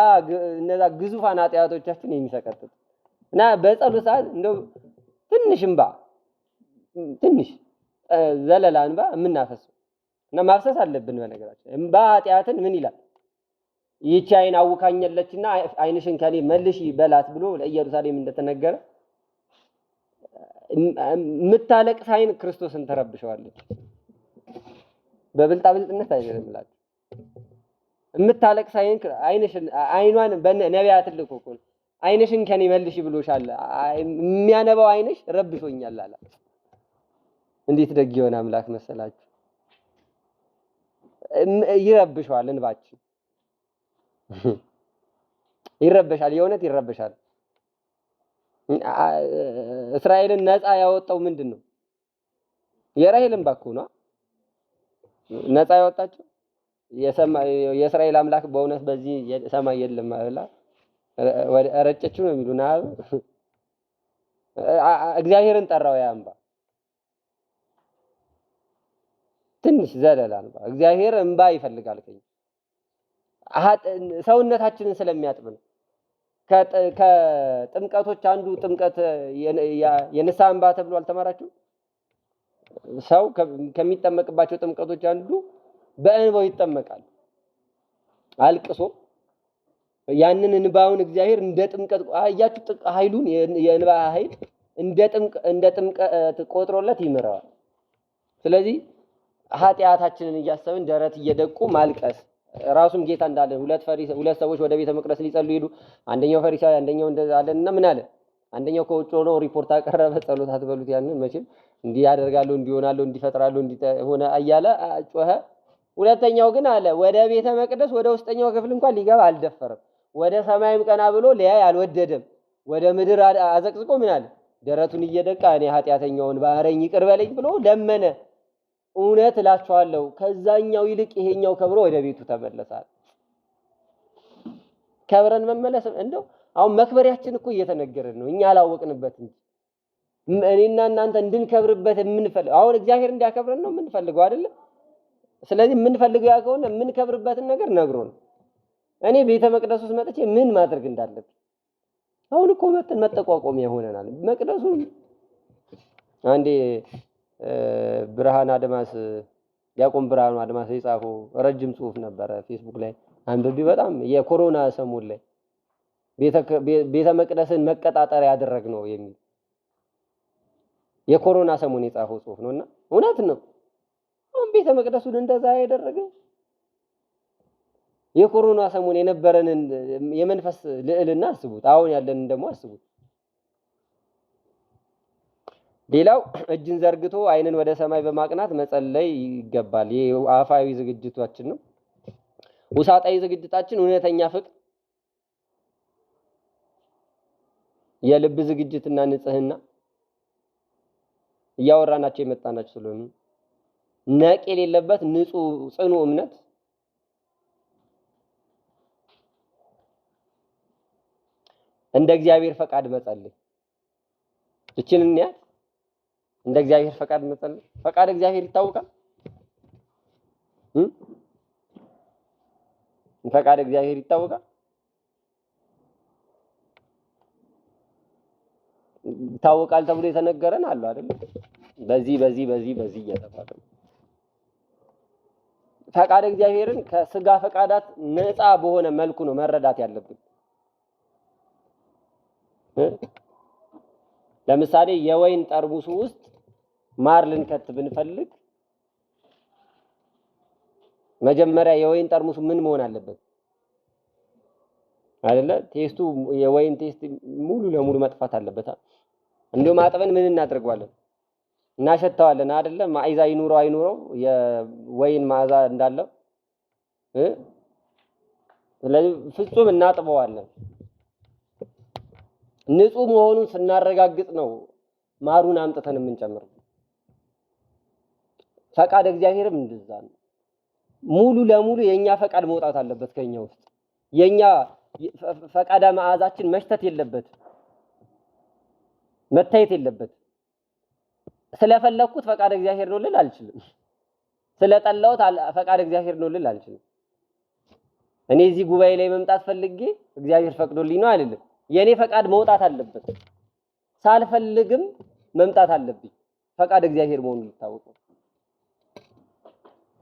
እነዛ ግዙፋን ኃጢአቶቻችን የሚሰቀጥጥ እና በጸሎት ሰዓት እንደው ትንሽ ዘለላ እንባ የምናፈሰው እና ማፍሰስ አለብን። በነገራችን እንባ ኃጢአትን ምን ይላል? ይህች አይን አውካኛለችና አይንሽን ከኔ መልሽ በላት ብሎ ለኢየሩሳሌም እንደተነገረ የምታለቅስ አይን ክርስቶስን ተረብሸዋለች። በብልጣብልጥነት አይደለም ማለት የምታለቅስ አይኗን በነቢያት ልኮ እኮ አይንሽን ከኔ መልሽ ብሎሻል። የሚያነባው አይንሽ ረብሾኛል አለ። እንዴት ደግ የሆነ አምላክ መሰላችሁ! ይረብሻል፣ እንባችን ይረበሻል፣ የእውነት ይረበሻል። እስራኤልን ነፃ ያወጣው ምንድነው? የራሔል እንባ እኮ ነው ነፃ ያወጣቸው። የእስራኤል አምላክ በእውነት በዚህ ሰማይ የለም አይደል? ረጨችው ነው የሚሉና እግዚአብሔርን ጠራው። ያ እንባ ትንሽ ዘለላ እንባ። እግዚአብሔር እንባ ይፈልጋል ከኛ ሰውነታችንን ስለሚያጥብ ነው። ከጥምቀቶች አንዱ ጥምቀት የንስሐ እንባ ተብሎ አልተማራችሁ? ሰው ከሚጠመቅባቸው ጥምቀቶች አንዱ በእንባው ይጠመቃል። አልቅሶ ያንን እንባውን እግዚአብሔር እንደ ጥምቀት አያችሁ፣ ኃይሉን የእንባ ኃይል እንደ ጥምቀት ቆጥሮለት ይምረዋል። ስለዚህ ኃጢአታችንን እያሰብን ደረት እየደቁ ማልቀስ። ራሱም ጌታ እንዳለ ሁለት ሰዎች ወደ ቤተ መቅደስ ሊጸልዩ ሄዱ። አንደኛው ፈሪሳዊ አንደኛው እንደዛ አለና ምን አለ? አንደኛው ከውጭ ሆኖ ሪፖርት አቀረበ። ጸሎት አትበሉት ያንን መቼም እንዲህ ያደርጋለሁ እንዲሆናለሁ እንዲፈጥራለሁ እንዲሆነ እያለ ጮኸ። ሁለተኛው ግን አለ ወደ ቤተ መቅደስ ወደ ውስጠኛው ክፍል እንኳን ሊገባ አልደፈረም። ወደ ሰማይም ቀና ብሎ ሊያይ አልወደደም። ወደ ምድር አዘቅዝቆ ምን አለ? ደረቱን እየደቃ እኔ ኃጢአተኛውን ባረኝ ይቅር በለኝ ብሎ ለመነ። እውነት እላችኋለሁ ከዛኛው ይልቅ ይሄኛው ከብሮ ወደ ቤቱ ተመለሳል። ከብረን መመለስ እንደው አሁን መክበሪያችን እኮ እየተነገረን ነው፣ እኛ አላወቅንበት እንጂ እኔና እናንተ እንድንከብርበት የምንፈልገው አሁን እግዚአብሔር እንዲያከብረን ነው የምንፈልገው አይደለ? ስለዚህ የምንፈልገው ያ ከሆነ የምንከብርበትን ነገር ነግሮን እኔ ቤተ መቅደስ ውስጥ መጥቼ ምን ማድረግ እንዳለብኝ አሁን እኮ መጠቋቆሚያ ሆነናል። መቅደሱ አንዴ ብርሃን አድማስ ዲያቆን ብርሃኑ አድማስ የጻፈው ረጅም ጽሁፍ ነበረ ፌስቡክ ላይ አንብቤ በጣም የኮሮና ሰሞን ላይ ቤተ መቅደስን መቀጣጠሪያ ያደረግነው የሚል የኮሮና ሰሞን የጻፈው ጽሁፍ ነውና እውነት ነው። አሁን ቤተ መቅደሱን እንደዛ ያደረገ የኮሮና ሰሞን የነበረንን የመንፈስ ልዕልና አስቡት፣ አሁን ያለንን ደግሞ አስቡት። ሌላው እጅን ዘርግቶ አይንን ወደ ሰማይ በማቅናት መጸለይ ይገባል። ይሄ አፋዊ ዝግጅታችን ነው። ውሳጣዊ ዝግጅታችን እውነተኛ ፍቅር፣ የልብ ዝግጅትና ንጽህና እያወራናቸው የመጣናቸው ስለሆነ ነቅ የሌለበት ንጹህ ጽኑ እምነት፣ እንደ እግዚአብሔር ፈቃድ መጸለይ። እቺን እንያት። እንደ እግዚአብሔር ፈቃድ መጸለይ። ፈቃድ እግዚአብሔር ይታወቃል። ፈቃድ እግዚአብሔር ይታወቃል። ይታወቃል ተብሎ የተነገረን አለ አይደል? በዚህ እየተባለ ፈቃድ እግዚአብሔርን ከስጋ ፈቃዳት ነፃ በሆነ መልኩ ነው መረዳት ያለብን። ለምሳሌ የወይን ጠርሙሱ ውስጥ ማር ልንከት ብንፈልግ መጀመሪያ የወይን ጠርሙሱ ምን መሆን አለበት? አይደለ? ቴስቱ የወይን ቴስት ሙሉ ለሙሉ መጥፋት አለበት። እንዲሁም አጥበን ምን እናደርገዋለን? እናሸተዋለን አይደለ? ማዕዛ ይኑረው አይኑረው የወይን ማዕዛ እንዳለው ስለዚህ ፍጹም እናጥበዋለን። ንጹህ መሆኑን ስናረጋግጥ ነው ማሩን አምጥተን የምንጨምረው። ፈቃድ እግዚአብሔርም እንደዛ ነው። ሙሉ ለሙሉ የኛ ፈቃድ መውጣት አለበት ከኛ ውስጥ። የኛ ፈቃዳ መዓዛችን መሽተት የለበት፣ መታየት የለበት። ስለፈለኩት ፈቃድ እግዚአብሔር ነው ልል አልችልም። ስለጠላሁት ፈቃድ እግዚአብሔር ነው ልል አልችልም። እኔ እዚህ ጉባኤ ላይ መምጣት ፈልጌ እግዚአብሔር ፈቅዶልኝ ነው አይደለም። የኔ ፈቃድ መውጣት አለበት። ሳልፈልግም መምጣት አለብኝ። ፈቃድ እግዚአብሔር መሆኑን ይታወቃል።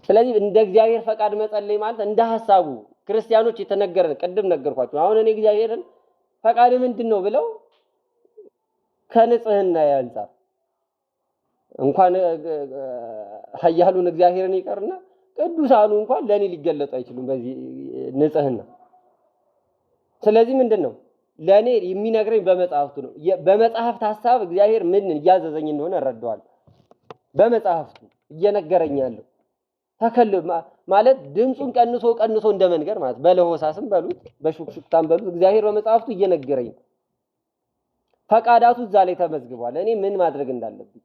ስለዚህ እንደ እግዚአብሔር ፈቃድ መጸለይ ማለት እንደ ሐሳቡ ክርስቲያኖች የተነገረን ቅድም ነገርኳችሁ። አሁን እኔ እግዚአብሔርን ፈቃድ ምንድነው ብለው ከንጽህና ያንጻር እንኳን ኃያሉን እግዚአብሔርን ይቀርና ቅዱሳኑ እንኳን ለኔ ሊገለጡ አይችሉም በዚህ ንጽህና። ስለዚህ ምንድነው ለኔ የሚነግረኝ በመጽሐፍቱ ነው። በመጽሐፍት ሐሳብ እግዚአብሔር ምን እያዘዘኝ እንደሆነ እረዳዋለሁ። በመጽሐፍቱ እየነገረኝ ያለው ተከል ማለት ድምጹን ቀንሶ እንደመንገር ማለት በለሆሳስም በሉት በሹክሹክታም በሉት እግዚአብሔር በመጽሐፍቱ እየነገረኝ ነው። ፈቃዳቱ እዛ ላይ ተመዝግቧል። እኔ ምን ማድረግ እንዳለብኝ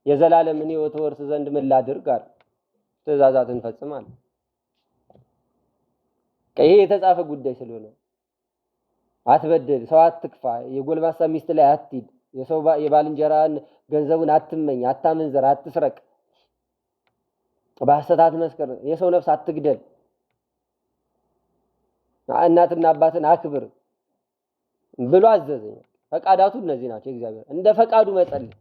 የዘላለምን ሕይወት ወርስ ዘንድ ምን ላድርግ አለ። ትእዛዛትን ፈጽማለሁ። ይሄ የተጻፈ ጉዳይ ስለሆነ አትበድል፣ ሰው አትክፋ፣ የጎልማሳ ሚስት ላይ አትሂድ፣ የባልንጀራን ገንዘቡን አትመኝ፣ አታመንዝር፣ አትስረቅ፣ በሐሰት አትመስክር፣ የሰው ነፍስ አትግደል፣ እናትና አባትን አክብር ብሎ አዘዘኝ። ፈቃዳቱ እነዚህ ናቸው። እግዚአብሔር እንደ ፈቃዱ መጸለይ።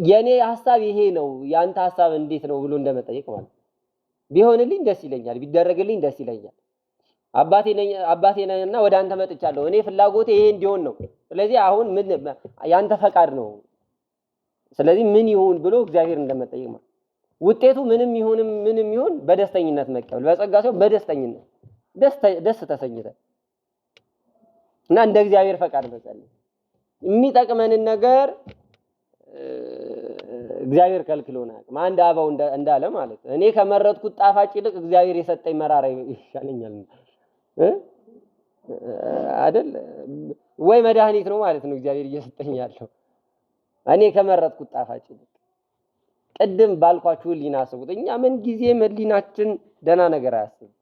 የኔ ሐሳብ ይሄ ነው ያንተ ሐሳብ እንዴት ነው ብሎ እንደመጠየቅ ማለት ቢሆንልኝ ደስ ይለኛል፣ ቢደረግልኝ ደስ ይለኛል። አባቴ ነኝና ወደ አንተ መጥቻለሁ። እኔ ፍላጎቴ ይሄ እንዲሆን ነው። ስለዚህ አሁን ምን ያንተ ፈቃድ ነው። ስለዚህ ምን ይሁን ብሎ እግዚአብሔር እንደመጠየቅ ማለት ውጤቱ ምንም ይሁን በደስተኝነት መቀበል፣ በጸጋ ሲሆን በደስተኝነት ደስ ተሰኝተን እና እንደ እግዚአብሔር ፈቃድ መጸለይ። የሚጠቅመንን ነገር እግዚአብሔር ከልክሎናል። አንድ አባው እንዳለ ማለት እኔ ከመረጥኩት ጣፋጭ ይልቅ እግዚአብሔር የሰጠኝ መራራ ይሻለኛል አይደል? ወይ መድኃኒት ነው ማለት ነው እግዚአብሔር እየሰጠኝ ያለው እኔ ከመረጥኩት ጣፋጭ ይልቅ። ቅድም ባልኳችሁ ህሊና አስቡት። እኛ ምን ጊዜም ህሊናችን ደህና ነገር አያስብም።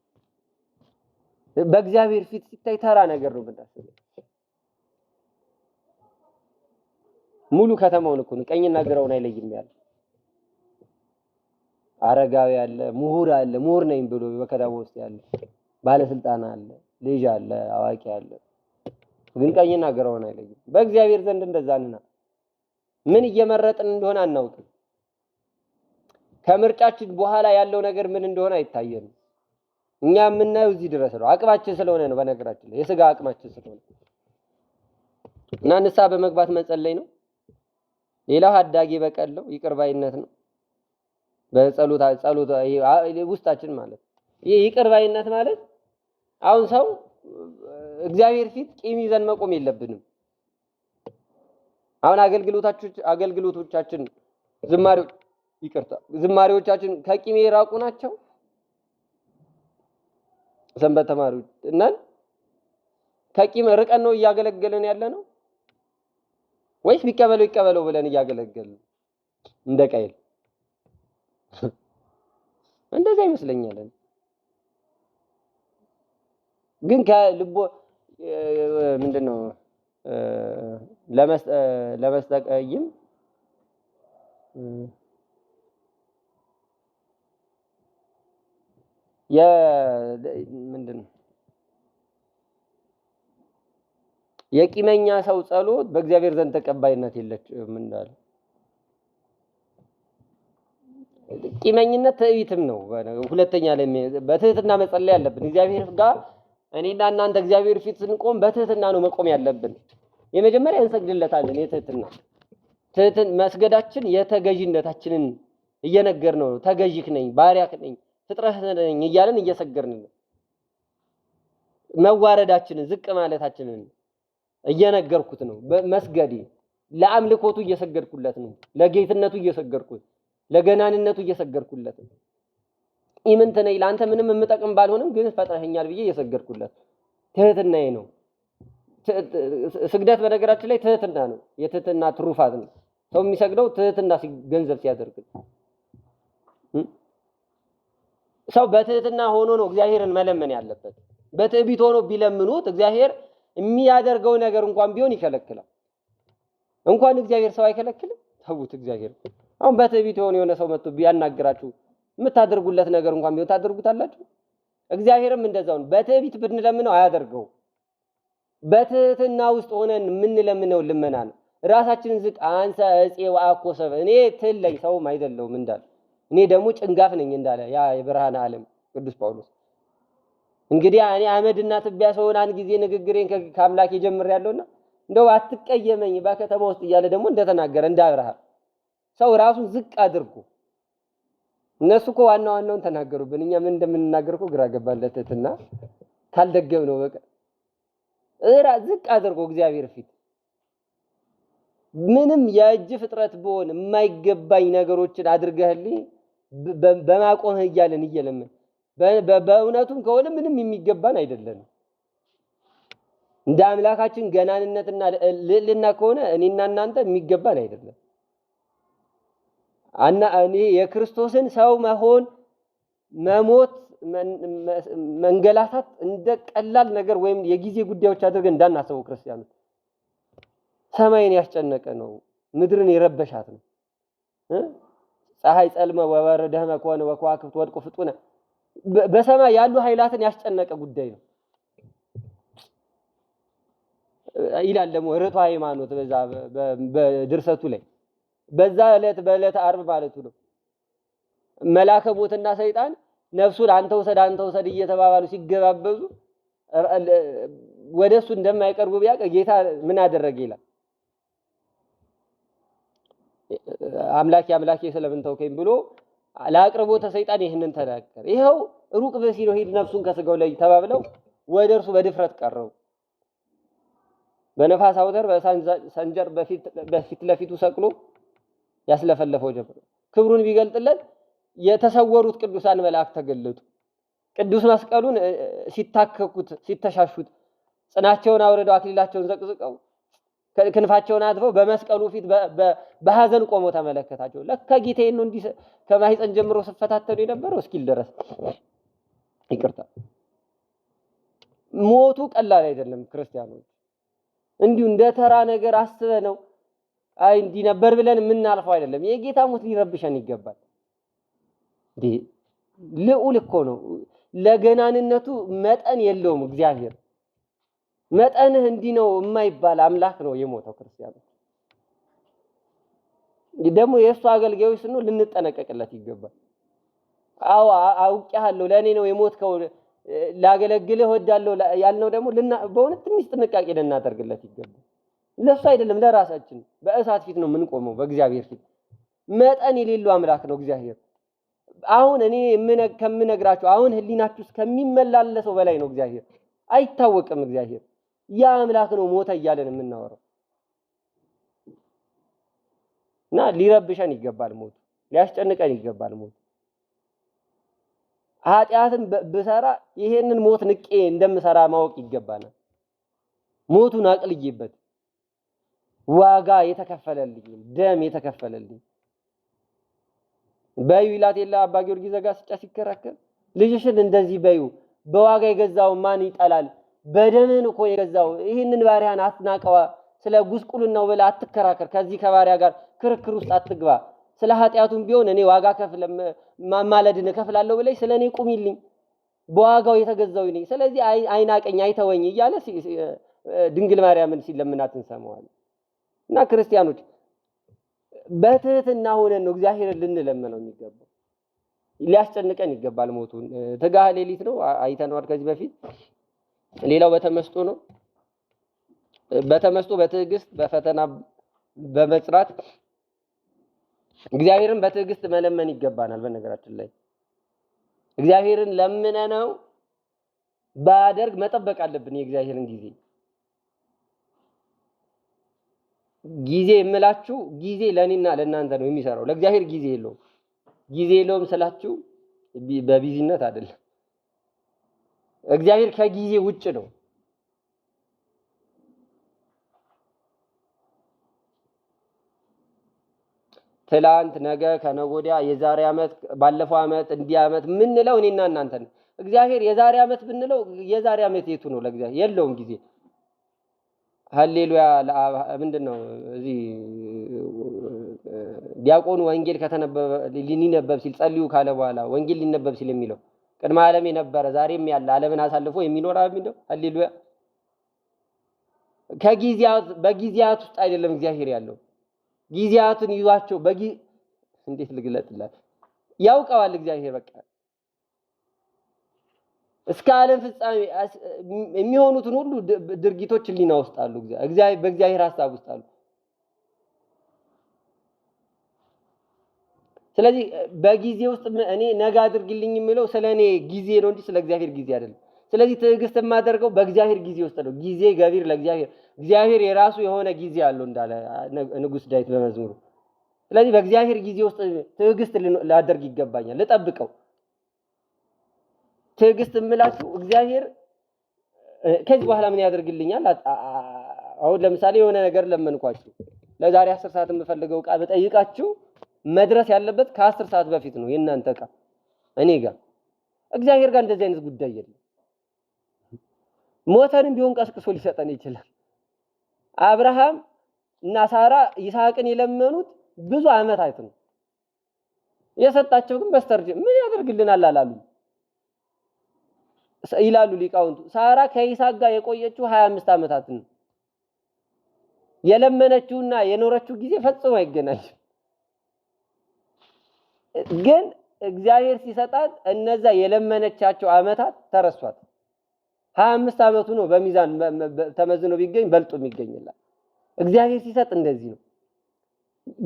በእግዚአብሔር ፊት ሲታይ ተራ ነገር ነው ብታስቡ። ሙሉ ከተማውን እኮ ነው ቀኝና ግራውን አይለይም ያለ አረጋዊ አለ፣ ምሁር አለ፣ ምሁር ነኝ ብሎ በከተማው ውስጥ ያለ ባለስልጣን አለ፣ ልጅ አለ፣ አዋቂ አለ። ግን ቀኝና ግራውን አይለይም። በእግዚአብሔር ዘንድ እንደዛ ነን። ምን እየመረጥን እንደሆነ አናውቅም። ከምርጫችን በኋላ ያለው ነገር ምን እንደሆነ አይታየንም። እኛ የምናየው እዚህ ድረስ ነው። አቅማችን ስለሆነ ነው። በነገራችን ላይ የሥጋ አቅማችን ስለሆነ እና ንስሐ በመግባት መጸለይ ነው። ሌላው አዳጊ በቀል ነው፣ ይቅር ባይነት ነው። በጸሎት ውስጣችን ማለት ይሄ ይቅር ባይነት ማለት አሁን ሰው እግዚአብሔር ፊት ቂም ይዘን መቆም የለብንም። አሁን አገልግሎቶቻችን ዝማሬዎቻችን ከቂም የራቁ ናቸው። ሰንበት ተማሪዎች እና ከቂም ርቀን ነው እያገለገለን ያለ ነው ወይስ ቢቀበለው ብለን እያገለገልን እንደ ቃየል? እንደዛ ይመስለኛል። ግን ከልቦ ምንድነው ለመስጠቀይም ምንድነው የቂመኛ ሰው ጸሎት በእግዚአብሔር ዘንድ ተቀባይነት የለችም እንዳለ። ቂመኝነት ትዕቢትም ነው። ሁለተኛ ላይ በትህትና መጸለይ ያለብን እግዚአብሔር ጋር እኔና እናንተ እግዚአብሔር ፊት ስንቆም በትህትና ነው መቆም ያለብን። የመጀመሪያ እንሰግድለታለን። መስገዳችን የተገዥነታችንን እየነገር ነው። ተገዥህ ነኝ፣ ባሪያህ ነኝ፣ ፍጥረህ ነኝ እያልን እየሰገርን ነው። መዋረዳችንን ዝቅ ማለታችንን እየነገርኩት ነው። መስገዴ ለአምልኮቱ እየሰገድኩለት ነው። ለጌትነቱ እየሰገድኩት፣ ለገናንነቱ እየሰገድኩለት ነው። ኢምንት ነኝ ለአንተ ምንም የምጠቅም ባልሆንም ግን ፈጥረኸኛል ብዬ እየሰገድኩለት ትህትናዬ ነው። ስግደት በነገራችን ላይ ትህትና ነው። የትህትና ትሩፋት ነው። ሰው የሚሰግደው ትህትና ገንዘብ ሲያደርግ፣ ሰው በትህትና ሆኖ ነው እግዚአብሔርን መለመን ያለበት። በትዕቢት ሆኖ ቢለምኑት እግዚአብሔር የሚያደርገው ነገር እንኳን ቢሆን ይከለክላል። እንኳን እግዚአብሔር ሰው አይከለክልም። ተውት እግዚአብሔር። አሁን በትዕቢት የሆነ ሰው መጥቶ ቢያናግራችሁ የምታደርጉለት ነገር እንኳን ቢሆን ታደርጉታላችሁ። እግዚአብሔርም እንደዛው ነው። በትዕቢት ብንለምነው አያደርገው። በትህትና ውስጥ ሆነን የምንለምነው ልመና ነው። ራሳችንን ዝቅ አንሰ እፄ ወአኮ ሰብእ፣ እኔ ትል ላይ ሰውም አይደለሁም እንዳለ፣ እኔ ደግሞ ጭንጋፍ ነኝ እንዳለ ያ የብርሃነ ዓለም ቅዱስ ጳውሎስ። እንግዲህ እኔ አመድና ትቢያ ሰውን አንድ ጊዜ ንግግሬን ከአምላኬ ጀምሬያለሁና እንደው አትቀየመኝ በከተማ ውስጥ እያለ ደግሞ እንደተናገረ እንደ አብርሃም ሰው ራሱን ዝቅ አድርጎ፣ እነሱ እኮ ዋናውን ተናገሩብን። እኛ ምን እንደምንናገር እኮ ግራ ገባለትና ካልደገም ነው በቃ ዝቅ አድርጎ እግዚአብሔር ፊት ምንም የእጅ ፍጥረት ብሆን የማይገባኝ ነገሮችን አድርገህልኝ በማቆምህ እያለን እየለምን በእውነቱም ከሆነ ምንም የሚገባን አይደለንም። እንደ አምላካችን ገናንነትና ልዕልና ከሆነ እኔና እናንተ የሚገባን አይደለም። እኔ የክርስቶስን ሰው መሆን መሞት መንገላታት እንደ ቀላል ነገር ወይም የጊዜ ጉዳዮች አድርገን እንዳናስበው ክርስቲያኖች፣ ሰማይን ያስጨነቀ ነው፣ ምድርን የረበሻት ነው። ፀሐይ ጸልመ ወበረደ ደህመ ከሆነ ወከዋክብት ወድቆ ፍጡነ፣ በሰማይ ያሉ ኃይላትን ያስጨነቀ ጉዳይ ነው ይላል ደግሞ ርቱ ሃይማኖት በዛ በድርሰቱ ላይ። በዛ በዕለተ ዓርብ ማለቱ ነው መልአከ ሞትና ሰይጣን ነፍሱን አንተ ውሰድ እየተባባሉ ሲገባበዙ ወደሱ እንደማይቀርቡ ቢያውቅ ጌታ ምን አደረገ ይላል። አምላኬ ስለምን ተውከኝ ብሎ ለአቅርቦተ ሰይጣን ይህንን ተናገረ። ይኸው ሩቅ ብእሲ ነው ሂድ ነፍሱን ከስጋው ላይ ተባብለው ወደ እርሱ በድፍረት ቀረቡ። በነፋስ አውተር በሰንጀር በፊት ለፊቱ ሰቅሎ ያስለፈለፈው ጀመረ። ክብሩን ቢገልጥለት የተሰወሩት ቅዱሳን መላእክት ተገለጡ። ቅዱስ መስቀሉን ሲታከኩት ሲተሻሹት ጽናቸውን አውርደው አክሊላቸውን ዘቅዝቀው ክንፋቸውን አጥፈው በመስቀሉ ፊት በሐዘን ቆመው ተመለከታቸው። ለካ ጌታዬን ነው እንዲህ ከማህፀን ጀምሮ ሲፈታተኑ የነበረው እስኪል ድረስ። ይቅርታ ሞቱ ቀላል አይደለም ክርስቲያኖች። እንዲሁ እንደ ተራ ነገር አስበ ነው አይ እንዲህ ነበር ብለን የምናልፈው አይደለም። የጌታ ሞት ሊረብሸን ይገባል። ልዑል እኮ ነው። ለገናንነቱ መጠን የለውም እግዚአብሔር። መጠንህ እንዲህ ነው የማይባል አምላክ ነው የሞተው። ክርስቲያኖች ደግሞ የእሱ አገልጋዮች ስንሆን ልንጠነቀቅለት ይገባል። አዎ አውቄሃለሁ፣ ለእኔ ነው የሞትከው፣ ላገለግልህ እወዳለሁ ያልነው ደግሞ በእውነት ትንሽ ጥንቃቄ ልናደርግለት ይገባል። ለሱ አይደለም ለራሳችን በእሳት ፊት ነው የምንቆመው። በእግዚአብሔር ፊት መጠን የሌለው አምላክ ነው እግዚአብሔር። አሁን እኔ ከምነግራችሁ አሁን ህሊናችሁ ከሚመላለሰው በላይ ነው እግዚአብሔር። አይታወቅም እግዚአብሔር። ያ አምላክ ነው ሞተ እያለን የምናወራው እና ሊረብሸን ይገባል ሞት፣ ሊያስጨንቀን ይገባል ሞት። ኃጢአትን ብሰራ ይሄንን ሞት ንቄ እንደምሰራ ማወቅ ይገባናል። ሞቱን አቅልዬበት ዋጋ የተከፈለልኝ ደም የተከፈለልኝ በዩ ይላት የለ አባ ጊዮርጊስ ዘጋስጫ ሲከራከር ልጅሽን እንደዚህ በዩ በዋጋ የገዛው ማን ይጠላል? በደምን እኮ የገዛው ይህንን ባሪያን አትናቀዋ። ስለ ጉስቁልናው ብለህ አትከራከር። ከዚህ ከባሪያ ጋር ክርክር ውስጥ አትግባ። ስለ ኃጢአቱም ቢሆን እኔ ዋጋ ማማለድን እከፍላለሁ ብለሽ ስለ እኔ ቁሚልኝ፣ በዋጋው የተገዛው ነኝ። ስለዚህ አይናቀኝ አይተወኝ እያለ ድንግል ማርያምን ሲለምናት እንሰማዋለን። እና ክርስቲያኖች በትህትና ሆነን ነው እግዚአብሔርን ልንለምነው የሚገባው። ሊያስጨንቀን ይገባል ሞቱን። ትጋሃ ሌሊት ነው አይተነዋል ከዚህ በፊት። ሌላው በተመስጦ ነው። በተመስጦ በትዕግስት በፈተና በመጽራት እግዚአብሔርን በትዕግስት መለመን ይገባናል። በነገራችን ላይ እግዚአብሔርን ለምነነው ባያደርግ መጠበቅ አለብን የእግዚአብሔርን ጊዜ የምላችሁ ጊዜ ለኔና ለእናንተ ነው የሚሰራው። ለእግዚአብሔር ጊዜ የለውም። ጊዜ የለውም ስላችሁ በቢዚነት አይደለም። እግዚአብሔር ከጊዜ ውጭ ነው። ትላንት፣ ነገ፣ ከነጎዲያ፣ የዛሬ ዓመት፣ ባለፈው ዓመት፣ እንዲህ ዓመት ምንለው እኔና እናንተ ነው። እግዚአብሔር የዛሬ ዓመት ብንለው የዛሬ ዓመት የቱ ነው? ለእግዚአብሔር የለውም ጊዜ። ሃሌሉያ። ምንድነው እዚህ ዲያቆኑ ወንጌል ሊነበብ ሲል ጸልዩ ካለ በኋላ ወንጌል ሊነበብ ሲል የሚለው ቅድመ ዓለም የነበረ ዛሬም ያለ ዓለምን አሳልፎ የሚኖር የሚለው ሃሌሉያ። በጊዜያት ውስጥ አይደለም እግዚአብሔር ያለው። ጊዜያትን ይዟቸው እንዴት ልግለጥላት? ያውቀዋል እግዚአብሔር። በቃ እስከ ዓለም ፍጻሜ የሚሆኑትን ሁሉ ድርጊቶች ህሊና ውስጥ አሉ። በእግዚአብሔር ሐሳብ ውስጥ አሉ። ስለዚህ በጊዜ ውስጥ እኔ ነገ አድርግልኝ የሚለው ስለኔ ጊዜ ነው እንጂ ስለ እግዚአብሔር ጊዜ አይደለም። ስለዚህ ትዕግስት የማደርገው በእግዚአብሔር ጊዜ ውስጥ ነው። ጊዜ ገቢር ለእግዚአብሔር። እግዚአብሔር የራሱ የሆነ ጊዜ አለው እንዳለ ንጉሥ ዳዊት በመዝሙሩ። ስለዚህ በእግዚአብሔር ጊዜ ውስጥ ትዕግስት ላደርግ ይገባኛል፣ ልጠብቀው። ትዕግስት የምላችሁ እግዚአብሔር ከዚህ በኋላ ምን ያደርግልኛል? አሁን ለምሳሌ የሆነ ነገር ለመንኳችሁ፣ ለዛሬ 10 ሰዓት የምፈልገው ዕቃ በጠይቃችሁ መድረስ ያለበት ከ10 ሰዓት በፊት ነው የእናንተ ዕቃ እኔ ጋር። እግዚአብሔር ጋር እንደዚህ አይነት ጉዳይ የለም። ሞተንም ቢሆን ቀስቅሶ ሊሰጠን ይችላል። አብርሃም እና ሳራ ይስሐቅን የለመኑት ብዙ ዓመታት ነው። የሰጣቸው ግን በስተርጅና ምን ያደርግልናል አላሉ ይላሉ ሊቃውንቱ። ሳራ ከይስሐቅ ጋር የቆየችው 25 ዓመታት ነው። የለመነችውና የኖረችው ጊዜ ፈጽሞ አይገናኝም። ግን እግዚአብሔር ሲሰጣት እነዛ የለመነቻቸው ዓመታት ተረሷት። 25 ዓመቱ ነው በሚዛን ተመዝኖ ቢገኝ በልጦ የሚገኝላት። እግዚአብሔር ሲሰጥ እንደዚህ ነው።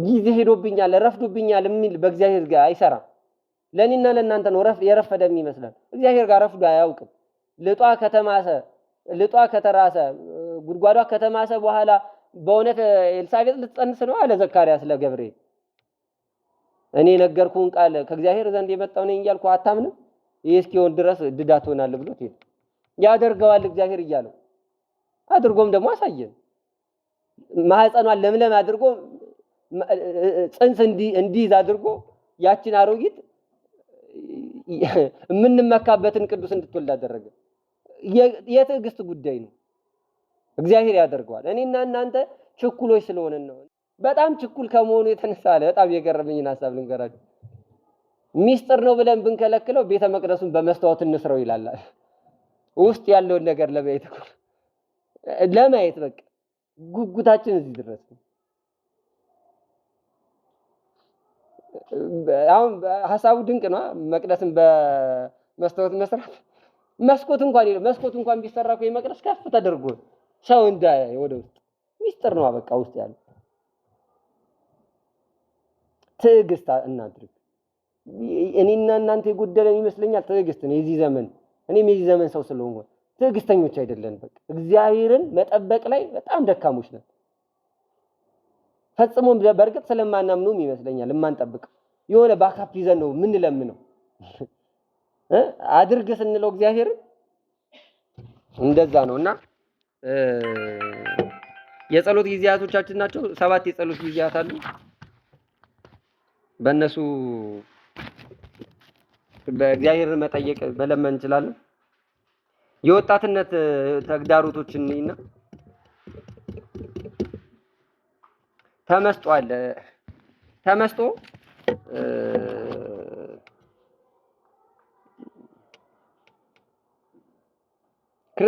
ጊዜ ሄዶብኛል ረፍዶብኛል የሚል በእግዚአብሔር ጋር አይሰራም። ለኔና ለእናንተ ነው የረፈደ የሚመስለን። እግዚአብሔር ጋር ረፍዶ አያውቅም። ልጧ ከተራሰ ጉድጓዷ ከተማሰ በኋላ በእውነት ኤልሳቤጥ ልትጸንስ ነው አለ ዘካርያስ ለገብርኤል። እኔ ነገርኩህን ቃል ከእግዚአብሔር ዘንድ የመጣው ነኝ እያልኩ አታምንም? ይህ እስኪሆን ድረስ ድዳ ትሆናለህ ብሎት ሄደ። ያደርገዋል እግዚአብሔር እያለው አድርጎም ደግሞ አሳየን። ማህፀኗን ለምለም አድርጎ ጽንስ እንዲይዝ አድርጎ ያችን አሮጊት የምንመካበትን ቅዱስ እንድትወልድ አደረገ። የትዕግስት ጉዳይ ነው። እግዚአብሔር ያደርገዋል። እኔና እናንተ ችኩሎች ስለሆነን ነው። በጣም ችኩል ከመሆኑ የተነሳ በጣም የገረመኝን ሐሳብ ልንገራችሁ። ሚስጥር ነው ብለን ብንከለክለው ቤተ መቅደሱን በመስታወት እንስረው ይላል። ውስጥ ያለውን ነገር ለማየት በቃ ጉጉታችን እዚህ ድረስ ነው። አሁን ሐሳቡ ድንቅ ነው። መቅደስን በመስታወት መስራት መስኮት እንኳን ቢሰራ እኮ የመቅደስ ከፍ ተደርጎ ሰው እንዳያይ ወደ ውስጥ ሚስጥር ነው በቃ ውስጥ ያለው። ትዕግስት እናድርግ። እኔና እናንተ የጎደለን ይመስለኛል ትዕግስት ነው የዚህ ዘመን። እኔም የዚህ ዘመን ሰው ስለሆንኩ ትዕግስተኞች አይደለን። በቃ እግዚአብሔርን መጠበቅ ላይ በጣም ደካሞች ነን። ፈጽሞ በርግጥ ስለማናምኑም ይመስለኛል የማንጠብቅ የሆነ ባካፕ ይዘን ነው ምን ለምነው አድርግ ስንለው እግዚአብሔርን እንደዛ ነውና የጸሎት ጊዜያቶቻችን ናቸው። 7 የጸሎት ጊዜያት አሉ። በእነሱ በእግዚአብሔርን መጠየቅ መለመን እንችላለን። የወጣትነት ተግዳሮቶችን እና ተመስጦ አለ። ተመስጦ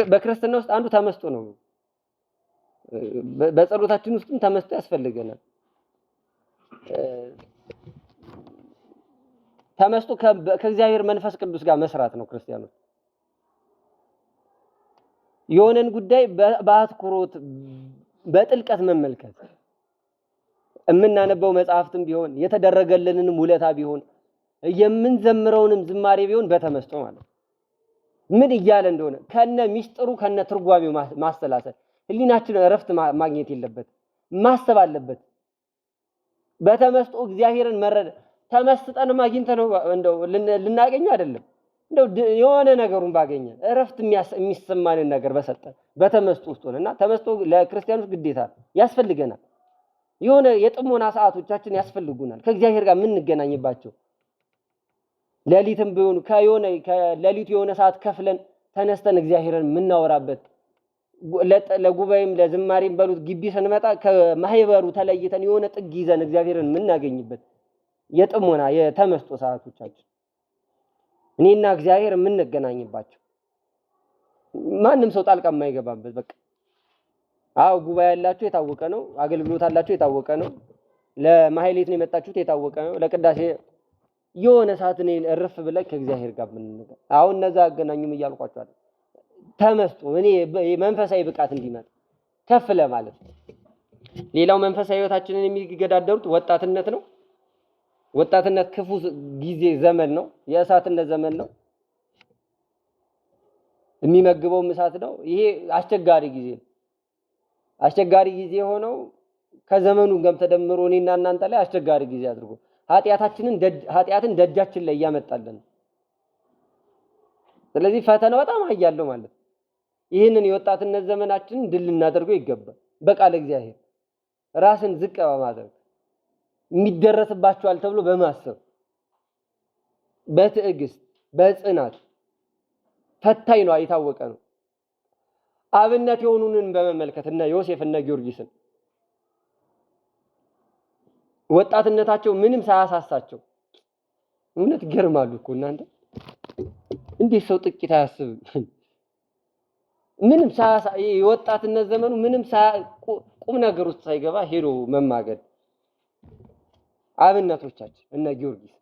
በክርስትና ውስጥ አንዱ ተመስጦ ነው። በጸሎታችን ውስጥም ተመስጦ ያስፈልገናል። ተመስጦ ከእግዚአብሔር መንፈስ ቅዱስ ጋር መስራት ነው። ክርስቲያኖች የሆነን ጉዳይ በአትኩሮት በጥልቀት መመልከት፣ የምናነበው መጽሐፍትም ቢሆን የተደረገልንንም ውለታ ቢሆን የምንዘምረውንም ዝማሬ ቢሆን በተመስጦ ማለት ምን እያለ እንደሆነ ከነ ሚስጥሩ ከነ ትርጓሜው ማስተላሰል። ህሊናችን እረፍት ማግኘት የለበት ማሰብ አለበት። በተመስጦ እግዚአብሔርን መረዳ ተመስጠን ማግኝተ ነው እንደው ልናገኘው አይደለም። እንደው የሆነ ነገሩን ባገኘን እረፍት የሚሰማንን ነገር በሰጠን በተመስጦ ውስጥ ሆነና ተመስጦ ለክርስቲያኖች ግዴታ ያስፈልገናል። የሆነ የጥሞና ሰዓቶቻችን ያስፈልጉናል ከእግዚአብሔር ጋር የምንገናኝባቸው። ሌሊትም ቢሆን ከሌሊቱ የሆነ ሰዓት ከፍለን ተነስተን እግዚአብሔርን የምናወራበት፣ ለጉባኤም ለዝማሬም በሉት ግቢ ስንመጣ ከማህበሩ ተለይተን የሆነ ጥግ ይዘን እግዚአብሔርን የምናገኝበት የጥሞና የተመስጦ ሰዓቶቻችን እኔና እግዚአብሔር የምንገናኝባቸው፣ ማንም ሰው ጣልቃ የማይገባበት። በቃ አው ጉባኤ ያላችሁ የታወቀ ነው፣ አገልግሎት አላችሁ የታወቀ ነው፣ ለማህሌት ነው የመጣችሁት የታወቀ ነው፣ ለቅዳሴ የሆነ ሰዓት እኔ እርፍ ብለን ከእግዚአብሔር ጋር ምንነጋ አሁን እነዛ አገናኙም እያልኳችሁ አይደል። ተመስጦ እኔ መንፈሳዊ ብቃት እንዲመጣ ከፍ ለማለት። ሌላው መንፈሳዊ ህይወታችንን የሚገዳደሩት ወጣትነት ነው። ወጣትነት ክፉ ጊዜ ዘመን ነው። የእሳትነት ዘመን ነው። የሚመግበውም እሳት ነው። ይሄ አስቸጋሪ ጊዜ ነው። አስቸጋሪ ጊዜ ሆነው ከዘመኑ ጋር ተደምሮ እኔና እናንተ ላይ አስቸጋሪ ጊዜ አድርጎ ኃጢአትን ደጃችን ላይ ያመጣልን። ስለዚህ ፈተና በጣም አያለው ማለት ይህንን የወጣትነት ዘመናችንን ድል እናደርገው ይገባል። በቃለ እግዚአብሔር ራስን ዝቅ በማድረግ የሚደረስባቸዋል ተብሎ በማሰብ በትዕግስት በጽናት ፈታኝ ነው የታወቀ ነው። አብነት የሆኑንን በመመልከት እና ዮሴፍ እና ጊዮርጊስን ወጣትነታቸው ምንም ሳያሳሳቸው እውነት ገርማሉ እኮ እናንተ። እንዴት ሰው ጥቂት አያስብ? ምንም የወጣትነት ዘመኑ ምንም ቁም ነገር ውስጥ ሳይገባ ሄዶ መማገድ። አብነቶቻችን እነ ጊዮርጊስ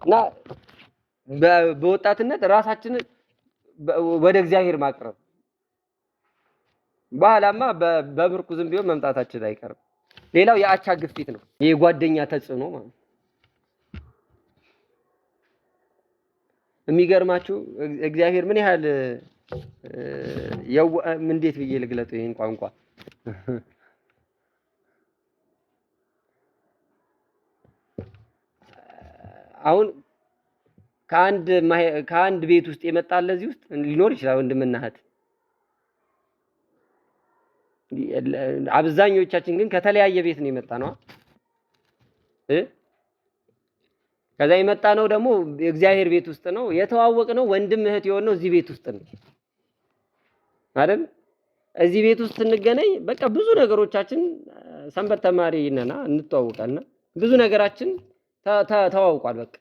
እና በወጣትነት ራሳችንን ወደ እግዚአብሔር ማቅረብ በኋላማ በምርኩዝም ቢሆን መምጣታችን አይቀርም። ሌላው የአቻ ግፊት ነው። የጓደኛ ተጽዕኖ ማለት የሚገርማችሁ እግዚአብሔር ምን ያህል እንዴት ብዬ ልግለጠው ይሄን ቋንቋ? አሁን ከአንድ ቤት ውስጥ የመጣ ለዚህ ውስጥ ሊኖር ይችላል ወንድምና እህት። አብዛኞቻችን ግን ከተለያየ ቤት ነው የመጣ ነው። ከዛ የመጣ ነው ደግሞ የእግዚአብሔር ቤት ውስጥ ነው የተዋወቅ ነው። ወንድም እህት የሆነው እዚህ ቤት ውስጥ ነው አይደል? እዚህ ቤት ውስጥ እንገናኝ በቃ ብዙ ነገሮቻችን ሰንበት ተማሪ ነና እንተዋወቃልና ብዙ ነገራችን ተዋውቋል። በቃ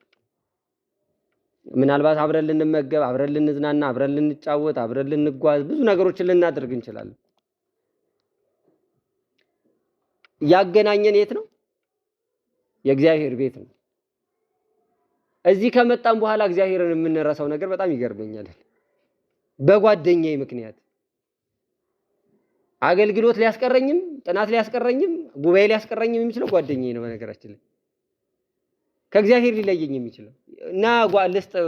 ምናልባት አብረን ልንመገብ፣ አብረን ልንዝናና፣ አብረን ልንጫወት፣ አብረን ልንጓዝ ብዙ ነገሮችን ልናደርግ እንችላለን። ያገናኘን የት ነው? የእግዚአብሔር ቤት ነው። እዚህ ከመጣን በኋላ እግዚአብሔርን የምንረሳው ነገር በጣም ይገርመኛል። በጓደኛዬ ምክንያት አገልግሎት ሊያስቀረኝም ጥናት ሊያስቀረኝም ጉባኤ ሊያስቀረኝም የሚችለው ጓደኛዬ ነው። በነገራችን ላይ ከእግዚአብሔር ሊለየኝ የሚችለው እና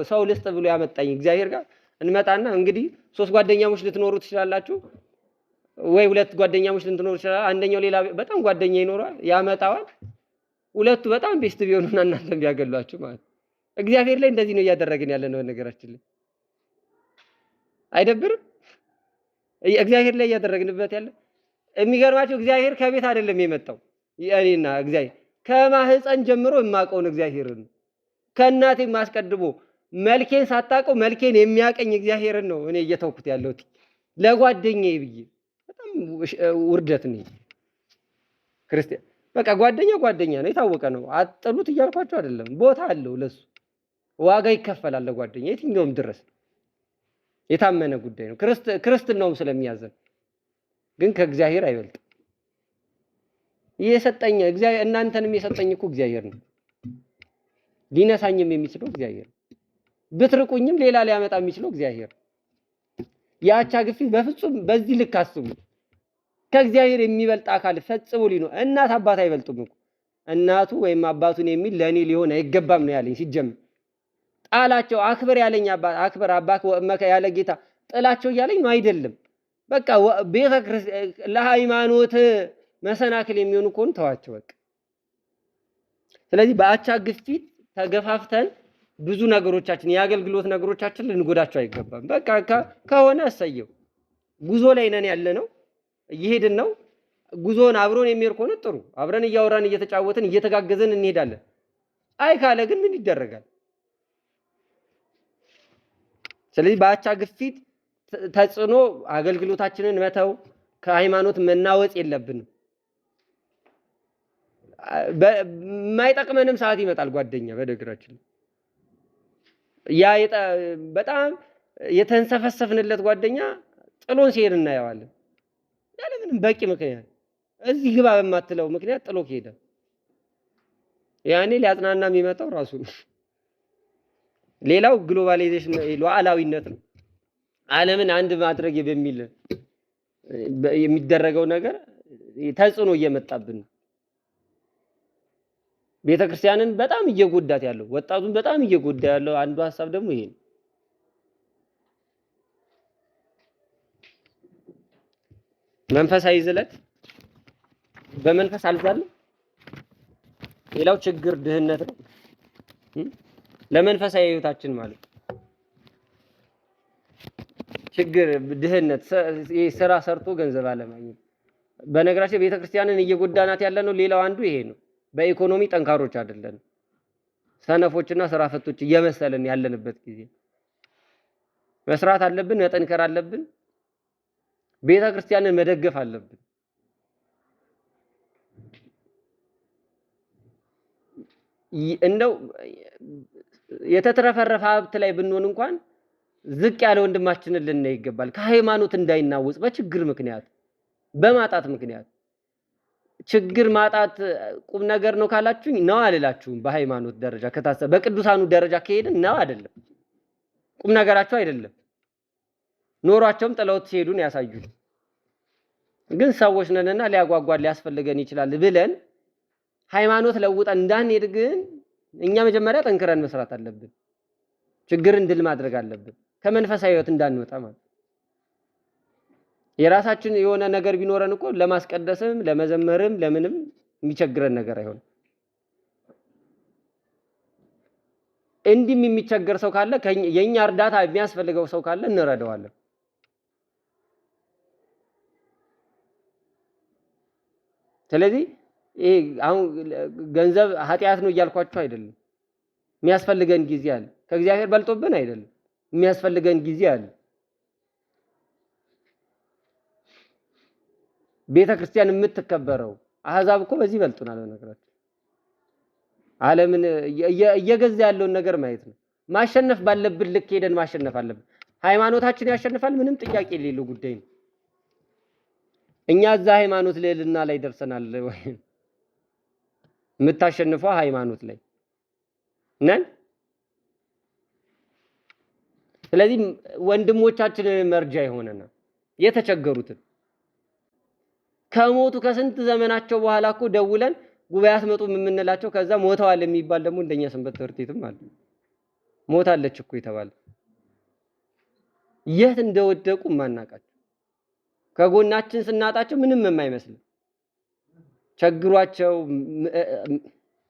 ሰው ልስጥ ብሎ ያመጣኝ እግዚአብሔር ጋር እንመጣና እንግዲህ 3 ጓደኛሞች ልትኖሩ ትችላላችሁ፣ ወይ 2 ጓደኛሞች ልትኖሩ ትችላላችሁ። አንደኛው ሌላ በጣም ጓደኛ ይኖራል፣ ያመጣዋል። ሁለቱ በጣም ቤስት ቢሆኑና እናንተም ቢያገሏችሁ ማለት እግዚአብሔር ላይ እንደዚህ ነው እያደረግን ያለነው። ነገራችን ላይ አይደብርም? እግዚአብሔር ላይ እያደረግንበት ያለ የሚገርማችሁ እግዚአብሔር ከቤት አይደለም የመጣው። እኔና እግዚአብሔር ከማህፀን ጀምሮ የማውቀውን እግዚአብሔርን ከእናቴ ማስቀድሞ መልኬን ሳታውቀው መልኬን የሚያቀኝ እግዚአብሔርን ነው እኔ እየተውኩት ያለሁት ለጓደኛዬ ብዬ። በጣም ውርደት ነው ክርስቲያን። በቃ ጓደኛ ነው፣ የታወቀ ነው። አጥሉት እያልኳቸው አይደለም። ቦታ አለው ለሱ፣ ዋጋ ይከፈላል ለጓደኛ የትኛውም ድረስ የታመነ ጉዳይ ነው። ክርስትናውም ስለሚያዘን ግን ከእግዚአብሔር አይበልጥም። የሰጠኝ እግዚአብሔር እናንተንም የሰጠኝ እኮ እግዚአብሔር ነው። ሊነሳኝም የሚችለው እግዚአብሔር ነው። ብትርቁኝም ሌላ ሊያመጣ የሚችለው እግዚአብሔር ነው። የአቻ ግፊት በፍጹም በዚህ ልክ አስቡ። ከእግዚአብሔር የሚበልጥ አካል ፈጽሞ ሊኖር እናት አባት አይበልጡም እኮ። እናቱ ወይም አባቱን የሚል ለእኔ ሊሆን አይገባም ነው ያለኝ ሲጀምር። ጣላቸው አክብር ያለኝ አባት አክብር፣ አባት ያለ ጌታ ጥላቸው እያለኝ ነው አይደለም። በቃ ቤተ ክርስቲያን ለሃይማኖት መሰናክል የሚሆኑ ከሆኑ ተዋቸው በቃ። ስለዚህ በአቻ ግፊት ተገፋፍተን ብዙ ነገሮቻችን የአገልግሎት ነገሮቻችን ልንጎዳቸው አይገባም። በቃ ከሆነ እሰየው። ጉዞ ላይ ነን ያለነው፣ እየሄድን ነው። ጉዞን አብሮን የሚሄድ ከሆነ ጥሩ፣ አብረን እያወራን እየተጫወትን እየተጋገዘን እንሄዳለን። አይ ካለ ግን ምን ይደረጋል? ስለዚህ በአቻ ግፊት ተጽዕኖ አገልግሎታችንን መተው፣ ከሃይማኖት መናወጥ የለብንም። የማይጠቅመንም ሰዓት ይመጣል ጓደኛ። በነገራችን ያ በጣም የተንሰፈሰፍንለት ጓደኛ ጥሎን ሲሄድ እናየዋለን። ያለምንም በቂ ምክንያት እዚህ ግባ በማትለው ምክንያት ጥሎ ከሄደ ያኔ ሊያጽናና የሚመጣው ራሱ ነው። ሌላው ግሎባላይዜሽን ሉዓላዊነት ነው። ዓለምን አንድ ማድረግ በሚል የሚደረገው ነገር ተጽዕኖ እየመጣብን ነው። ቤተክርስቲያንን በጣም እየጎዳት ያለው፣ ወጣቱን በጣም እየጎዳ ያለው አንዱ ሐሳብ ደግሞ ይሄ ነው። መንፈሳዊ ዝለት በመንፈስ አልዛለም። ሌላው ችግር ድህነት ነው ለመንፈሳዊ ህይወታችን ማለት ችግር ድህነት፣ ስራ ሰርቶ ገንዘብ አለማግኘት። በነገራችን ቤተክርስቲያንን እየጎዳናት ያለ ነው። ሌላው አንዱ ይሄ ነው። በኢኮኖሚ ጠንካሮች አይደለን፣ ሰነፎችና ስራ ፈቶች እየመሰለን ያለንበት ጊዜ። መስራት አለብን፣ መጠንከር አለብን፣ ቤተክርስቲያንን መደገፍ አለብን። እንደው የተትረፈረፈ ሀብት ላይ ብንሆን እንኳን ዝቅ ያለ ወንድማችንን ልናይ ይገባል። ከሃይማኖት እንዳይናወጽ በችግር ምክንያት በማጣት ምክንያት። ችግር ማጣት ቁም ነገር ነው ካላችሁኝ ነው አልላችሁም። በሃይማኖት ደረጃ ከታሰበ በቅዱሳኑ ደረጃ ከሄድን ነው አይደለም፣ ቁም ነገራቸው አይደለም። ኖሯቸውም ጥለውት ሲሄዱን ያሳዩን። ግን ሰዎች ነንና ሊያጓጓን ሊያስፈልገን ይችላል ብለን ሃይማኖት ለውጠን እንዳንሄድ ግን እኛ መጀመሪያ ጠንክረን መስራት አለብን። ችግርን ድል ማድረግ አለብን። ከመንፈሳዊ ህይወት እንዳንወጣ ማለት የራሳችን የሆነ ነገር ቢኖረን እኮ ለማስቀደስም ለመዘመርም ለምንም የሚቸግረን ነገር አይሆንም። እንዲም የሚቸገር ሰው ካለ የኛ እርዳታ የሚያስፈልገው ሰው ካለ እንረዳዋለን። ስለዚህ ይሄ አሁን ገንዘብ ኃጢአት ነው እያልኳችሁ አይደለም። የሚያስፈልገን ጊዜ አለ። ከእግዚአብሔር በልጦብን አይደለም፣ የሚያስፈልገን ጊዜ አለ። ቤተ ክርስቲያን የምትከበረው አህዛብ እኮ በዚህ በልጡናል። በነገራችን ዓለምን እየገዛ ያለውን ነገር ማየት ነው። ማሸነፍ ባለብን ልክ ሄደን ማሸነፍ አለብን። ሃይማኖታችን ያሸንፋል፣ ምንም ጥያቄ የሌለው ጉዳይ ነው። እኛ እዛ ሃይማኖት ልዕልና ላይ ደርሰናል ወይ? የምታሸንፈው ሃይማኖት ላይ ነን። ስለዚህ ወንድሞቻችንን መርጃ የሆነና የተቸገሩትን ከሞቱ ከስንት ዘመናቸው በኋላ እኮ ደውለን ጉባኤ አትመጡም የምንላቸው ከዛ ሞተዋል የሚባል ደግሞ እንደኛ ሰንበት ትምህርት ቤትም አለ። ሞታለች እኮ የተባለ የት እንደወደቁ ማናቃቸው ከጎናችን ስናጣቸው ምንም የማይመስል ቸግሯቸው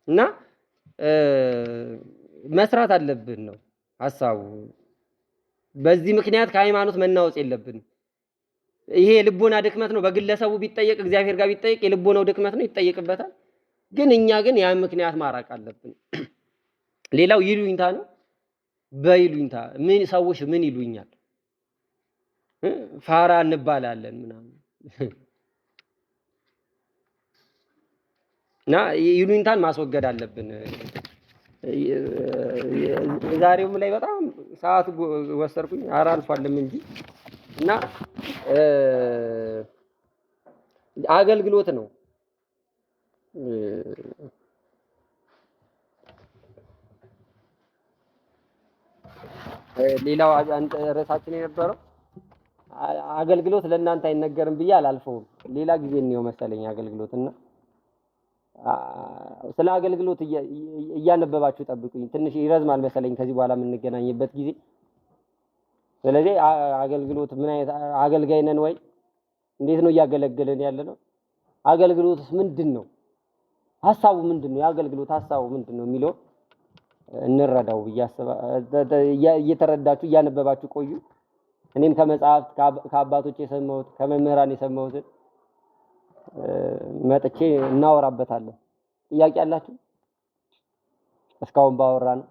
እና መስራት አለብን ነው ሐሳቡ። በዚህ ምክንያት ከሃይማኖት መናወጽ የለብንም። ይሄ የልቦና ድክመት ነው። በግለሰቡ ቢጠየቅ እግዚአብሔር ጋር ቢጠየቅ የልቦናው ድክመት ነው፣ ይጠየቅበታል። ግን እኛ ግን ያን ምክንያት ማራቅ አለብን። ሌላው ይሉኝታ ነው። በይሉኝታ ምን ሰዎች ምን ይሉኛል ፋራ እንባላለን ምናምን እና ይሉኝታን ማስወገድ አለብን። ዛሬውም ላይ በጣም ሰዓት ወሰርኩኝ አልፏልም እንጂ እና አገልግሎት ነው። ሌላው ርዕሳችን የነበረው አገልግሎት ለእናንተ አይነገርም ብዬ አላልፈውም። ሌላ ጊዜ ነው መሰለኝ አገልግሎትና ስለ አገልግሎት እያነበባችሁ ጠብቁኝ። ትንሽ ይረዝማል መሰለኝ ከዚህ በኋላ የምንገናኝበት ጊዜ። ስለዚህ አገልግሎት ምን አይነት አገልጋይ ነን ወይ? እንዴት ነው እያገለገልን ያለ ነው? አገልግሎትስ ምንድነው? ሐሳቡ ምንድነው? የአገልግሎት ሐሳቡ ምንድነው የሚለው እንረዳው እየተረዳችሁ እያነበባችሁ ቆዩ። እኔም ከመጽሐፍት ከአባቶች የሰማሁት ከመምህራን የሰማሁትን መጥቼ እናወራበታለን። ጥያቄ አላችሁ? እስካሁን ባወራ ነው።